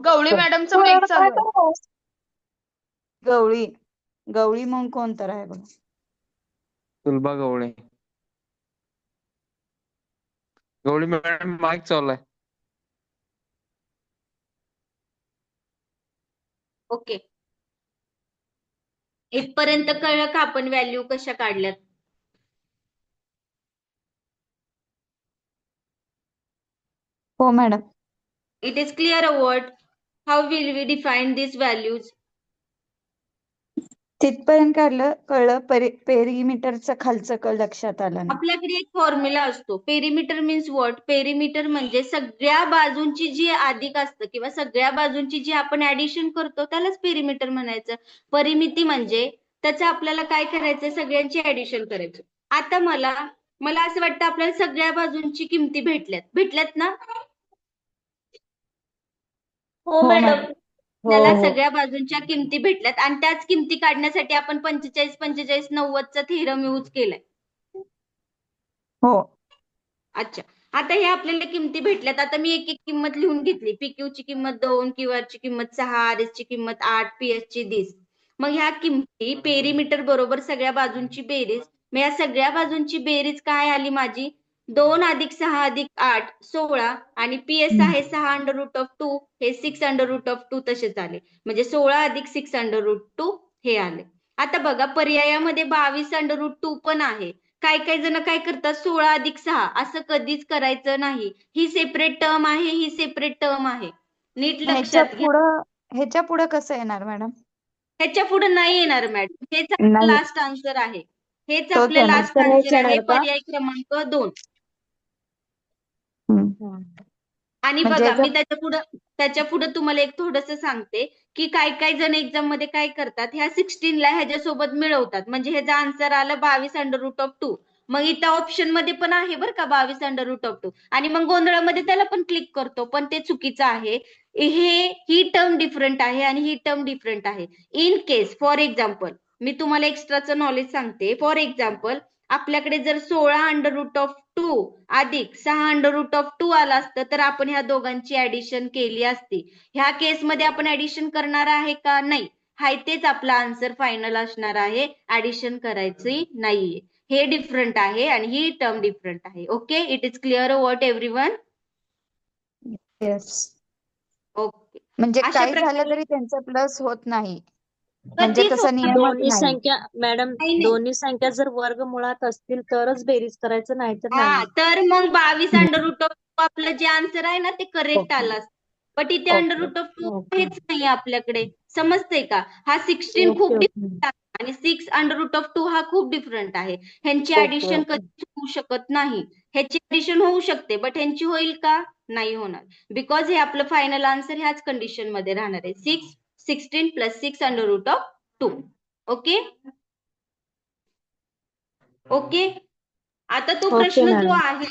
गवळी मॅडमचं माईक चालू आहे. गवळी म्हणून कोण तर आहे बघा. सुलभा गवळे. गवळी मॅडम माईक चालू आहे. ओके, इथपर्यंत कळलं का आपण व्हॅल्यू कशा काढल्यात? हो madam. It is clear what? How will we define these values? तिथपर्यंत कळलं. पेरिमीटरचं खालचं लक्षात आलं नाही. आपल्याकडे एक फॉर्म्युला असतो. Perimeter means what? पेरिमीटर म्हणजे सगळ्या बाजूंची जी अधिक असतं किंवा सगळ्या बाजूंची जी आपण ऍडिशन करतो त्यालाच पेरिमीटर म्हणायचं. परिमिती म्हणजे त्याचं आपल्याला काय करायचं? सगळ्यांची ऍडिशन करायचं. आता मला असं वाटतं आपल्याला सगळ्या बाजूंची किमती भेटल्यात ना? हो मॅडम. त्याला हो. सगळ्या बाजूंच्या किमती भेटल्यात आणि त्याच किमती काढण्यासाठी आपण 45 45 90चा थेरम यूज केलाय. हो. अच्छा, आता हे आपल्याला किमती भेटल्यात. आता मी एक एक किंमत लिहून घेतली. PQ ची किंमत 2, QR ची किंमत 6, RS ची किंमत 8, PS ची 20. मग ह्या किमती पेरीमीटर बरोबर सगळ्या बाजूंची बेरीज. मग या सगळ्या बाजूंची बेरीज काय आली माझी? 2 + 6 + 8 16 आणि PS आहे 6√2 हे 6√2 तसेच आले. म्हणजे 16 + 6√2 हे आले. आता बघा पर्यायामध्ये 22√2 पण आहे. काही जण काय करतात 16 + 6 असं कधीच करायचं नाही. ही सेपरेट टर्म आहे, ही सेपरेट टर्म आहे. नीट लक्षात घ्या. ह्याच्या पुढं कसं येणार मॅडम? ह्याच्या पुढे नाही येणार मॅडम. हेच आपलं नाही. लास्ट आन्सर आहे. हेच तोच आपलं येणार. लास्ट आन्सर आहे. पर्याय क्रमांक 2. आणि म्हणजे बघा मी याच्यात त्याच्या पुढे तुम्हाला एक थोडंसं सांगते की काही जण एक्झाम मध्ये काय करतात ह्या 16 ला ह्याच्यासोबत मिळवतात. म्हणजे ह्याचा आन्सर आलं 22√2. मग इथं ऑप्शन मध्ये पण आहे बरं का 22√2 आणि मग गोंधळामध्ये त्याला पण क्लिक करतो, पण ते चुकीचं आहे. ही टर्म डिफरंट आहे आणि ही टर्म डिफरंट आहे. इन केस फॉर एक्झाम्पल मी तुम्हाला एक्स्ट्राचं नॉलेज सांगते. फॉर एक्झाम्पल आपल्याकडे जर 16√2 अधिक 6√2 आला असतं तर आपण ह्या दोघांची ऍडिशन केली असती. ह्या केसमध्ये आपण ऍडिशन करणार आहे का? नाही. हाय तेच आपला आन्सर फायनल असणार आहे. ऍडिशन करायची नाहीये. हे डिफरंट आहे आणि ही टर्म डिफरंट आहे. Okay, it is clear what everyone? Yes. Okay. म्हणजे अशा काही झालं प्रकारे तरी त्यांचा प्लस होत नाही. म्हणजे कधीच तसा होत नियमच दोन्ही नाही. संख्या मॅडम नाही. दोन्ही संख्या जर वर्गमुळात असतील तरच बेरीज करायचं, नाही तर हा, नाही. तर मग 22√2 आपलं जे आन्सर आहे ना ते करेक्ट ओके. आलं असतं. बट इथे ओके. √2 ओके हेच नाही आपल्याकडे. समजतंय का? हा 16 खूप ओके डिफरंट आहे आणि 6√2 हा खूप डिफरंट आहे. ह्यांची ओके ऍडिशन ओके कधीच होऊ शकत नाही. ह्याची ऍडिशन होऊ शकते बट ह्यांची होईल का? नाही होणार. बिकॉज हे आपलं फायनल आन्सर ह्याच कंडिशन मध्ये राहणार आहे. 16 + 6√2. Okay okay. आता तो ओके प्रश्न जो मॅडम. आहे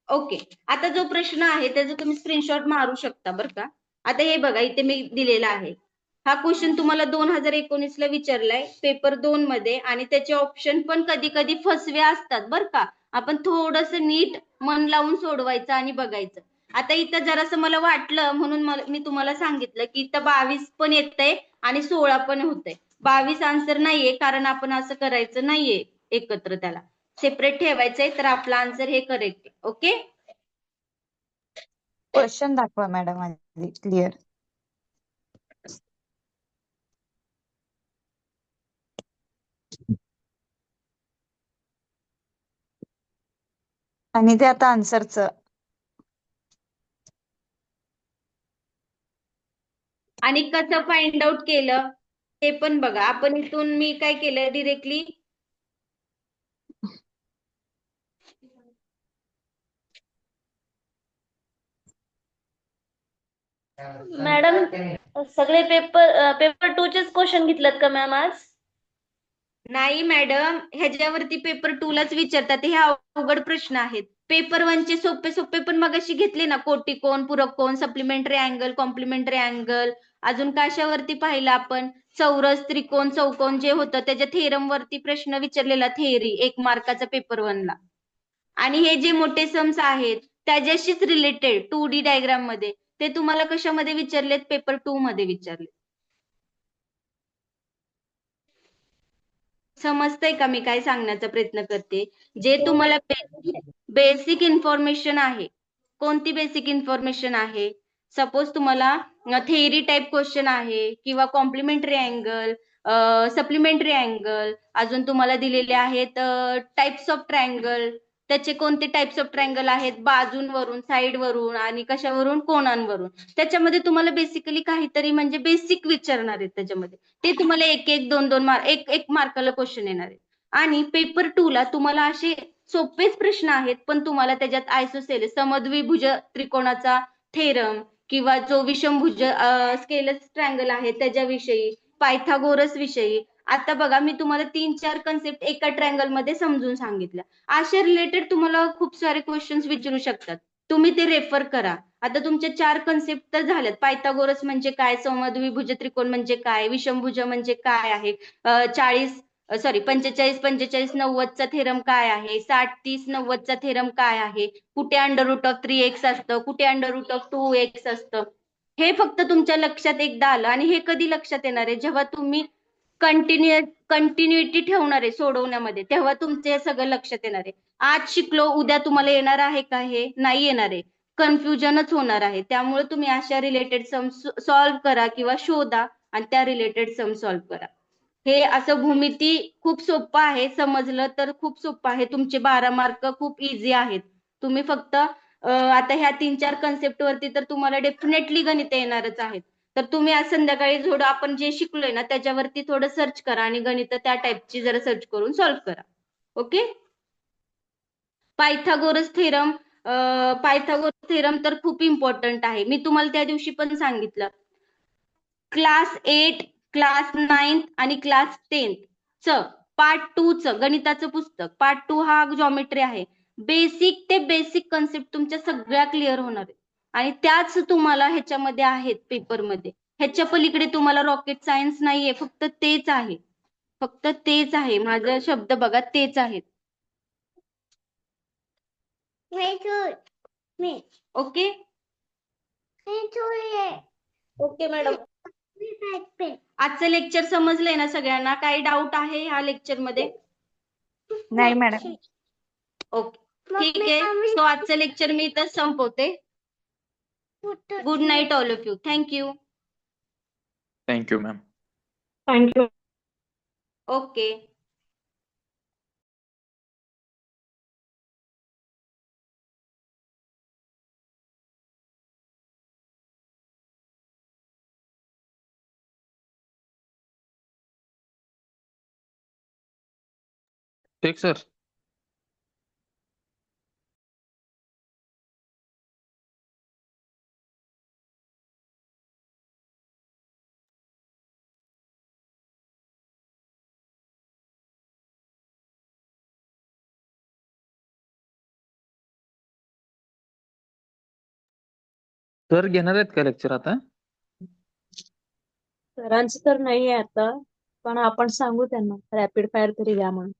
ओके, आता जो प्रश्न आहे त्याचा तुम्ही स्क्रीनशॉट मारू शकता बरं का. आता हे बघा इथे मी दिलेला आहे. हा क्वेश्चन तुम्हाला 2019 ला विचारलाय पेपर 2 मध्ये आणि त्याचे ऑप्शन पण कधी कधी फसवे असतात बरं का. आपण थोडस नीट मन लावून सोडवायचं आणि बघायचं. आता इथं जरासं मला वाटलं म्हणून मी तुम्हाला सांगितलं की इथं 22 पण येतंय आणि 16 पण होतंय. 22 आन्सर नाहीये कारण आपण असं करायचं नाहीये एकत्र, त्याला सेपरेट ठेवायचंय. तर आपला आन्सर हे करेक्ट आहे. ओके. क्वेश्चन दाखवा मॅडम आधी क्लिअर. आणि ते आता आन्सरचं. आणि कसं फाइंड आउट केलं ते पण बघा. आपण इथून मी काय केलं डिरेक्टली मॅडम सगळे पेपर 2 चेच क्वेश्चन घेतलेत का मॅम आज? नाही मॅडम, ह्याच्यावरती पेपर 2 लाच विचारतात. हे अवघड प्रश्न आहेत. पेपर 1 चे सोपे सोपे पण मगाशी घेतले ना. कोटी कोण, पूरक कोण, सप्लिमेंटरी अँगल, कॉम्प्लिमेंटरी अँगल. अजून कशावरती पाहिलं आपण? चौरस, त्रिकोण, चौकोन जे होतं त्याच्या थेरम वरती प्रश्न विचारलेला थेअरी 1 मार्काचा पेपर 1 ला. आणि हे जे मोठे सम्स आहेत त्याच्याशीच रिलेटेड 2D डायग्राम मध्ये ते तुम्हाला कशामध्ये विचारलेत? पेपर 2 मध्ये विचारले. समजतंय का मी काय सांगण्याचा प्रयत्न करते? जे तुम्हाला बेसिक इन्फॉर्मेशन आहे. कोणती बेसिक इन्फॉर्मेशन आहे? सपोज तुम्हाला थेअरी टाइप क्वेश्चन आहे किंवा कॉम्प्लिमेंटरी अँगल, सप्लिमेंटरी अँगल, अजून तुम्हाला दिलेले आहेत टाइप्स ऑफ ट्रायंगल. त्याचे कोणते टाइप्स ऑफ ट्रायंगल आहेत? बाजूंवरून, साईडवरून आणि कशावरून? कोनांवरून. त्याच्यामध्ये तुम्हाला बेसिकली काहीतरी म्हणजे बेसिक विचारणार आहेत त्याच्यामध्ये. ते तुम्हाला 1-1, 2-2 मार्क, 1-1 मार्काला क्वेश्चन येणार आहे. आणि पेपर 2 ला तुम्हाला असे सोपेच प्रश्न आहेत पण तुम्हाला त्याच्यात आयसोसेलेस समद्विभुज त्रिकोणाचा थेरम किंवा जो विषमभुज स्केलस ट्रायंगल आहे त्याच्याविषयी, पायथागोरस विषयी. आता बघा मी तुम्हाला 3-4 कन्सेप्ट एका ट्रायंगल मध्ये समजून सांगितलं. अशा रिलेटेड तुम्हाला खूप सारे क्वेश्चन्स विचारू शकतात. तुम्ही ते रेफर करा आता तुमच्या 4 कन्सेप्ट तर झाल्यात. पायथागोरस म्हणजे काय, समद्विभुज त्रिकोण म्हणजे काय, विषमभुज म्हणजे काय आहे, 45 45 90चा थेरम काय आहे, 60 30 90चा थेरम काय आहे, कुठे √3x असतं, कुठे √2x असतं. हे फक्त तुमच्या लक्षात एकदा आलं. आणि हे कधी लक्षात येणार आहे, जेव्हा तुम्ही कंटिन्युइटी ठेवणार आहे सोडवण्यामध्ये, तेव्हा तुमचे हे सगळं लक्षात येणार आहे. आज शिकलो, उद्या तुम्हाला येणार आहे का, हे नाही येणार आहे. कन्फ्युजनच होणार आहे. त्यामुळे तुम्ही अशा रिलेटेड सम सॉल्व्ह करा किंवा शोधा आणि त्या रिलेटेड सम सॉल्व्ह करा. हे असं भूमिती खूप सोपं आहे, समजलं तर खूप सोपं आहे. तुमचे 12 मार्क खूप इझी आहेत. तुम्ही फक्त आता ह्या 3-4 कन्सेप्ट वरती तर तुम्हाला डेफिनेटली गणित येणारच आहेत. तर तुम्ही आज संध्याकाळी थोडं आपण जे शिकलोय ना त्याच्यावरती थोडं सर्च करा आणि गणित त्या टाईपची जरा सर्च करून सॉल्व्ह करा. ओके. पायथागोरस थेरम तर खूप इम्पॉर्टंट आहे. मी तुम्हाला त्या दिवशी पण सांगितलं. क्लास 8, क्लास 9 आणि क्लास 10 च पार्ट 2 च गणिताचं पुस्तक पार्ट 2 हा जॉमेट्री आहे. बेसिक ते बेसिक कन्सेप्ट तुमच्या सगळ्या क्लिअर होणार आहे आणि त्याच तुम्हाला ह्याच्यामध्ये आहेत पेपरमध्ये. ह्याच्या पलीकडे तुम्हाला रॉकेट सायन्स नाहीये, फक्त तेच आहे. फक्त तेच आहे. माझा शब्द बघा, तेच आहेत. ओके. Okay madam. आजचं लेक्चर समजलंय ना सगळ्यांना? काही डाऊट आहे ह्या लेक्चर मध्ये? नाही मॅडम. ओके, ठीक आहे. सो आजचं लेक्चर मी इथं संपवते. Good night all of you. Thank you. Thank you ma'am. Thank you. Okay. ठीक सर. सर घेणार आहेत का लेक्चर आता? सरांचं तर नाही आहे आता, पण आपण सांगू त्यांना रॅपिड फायर तरी द्या म्हणून.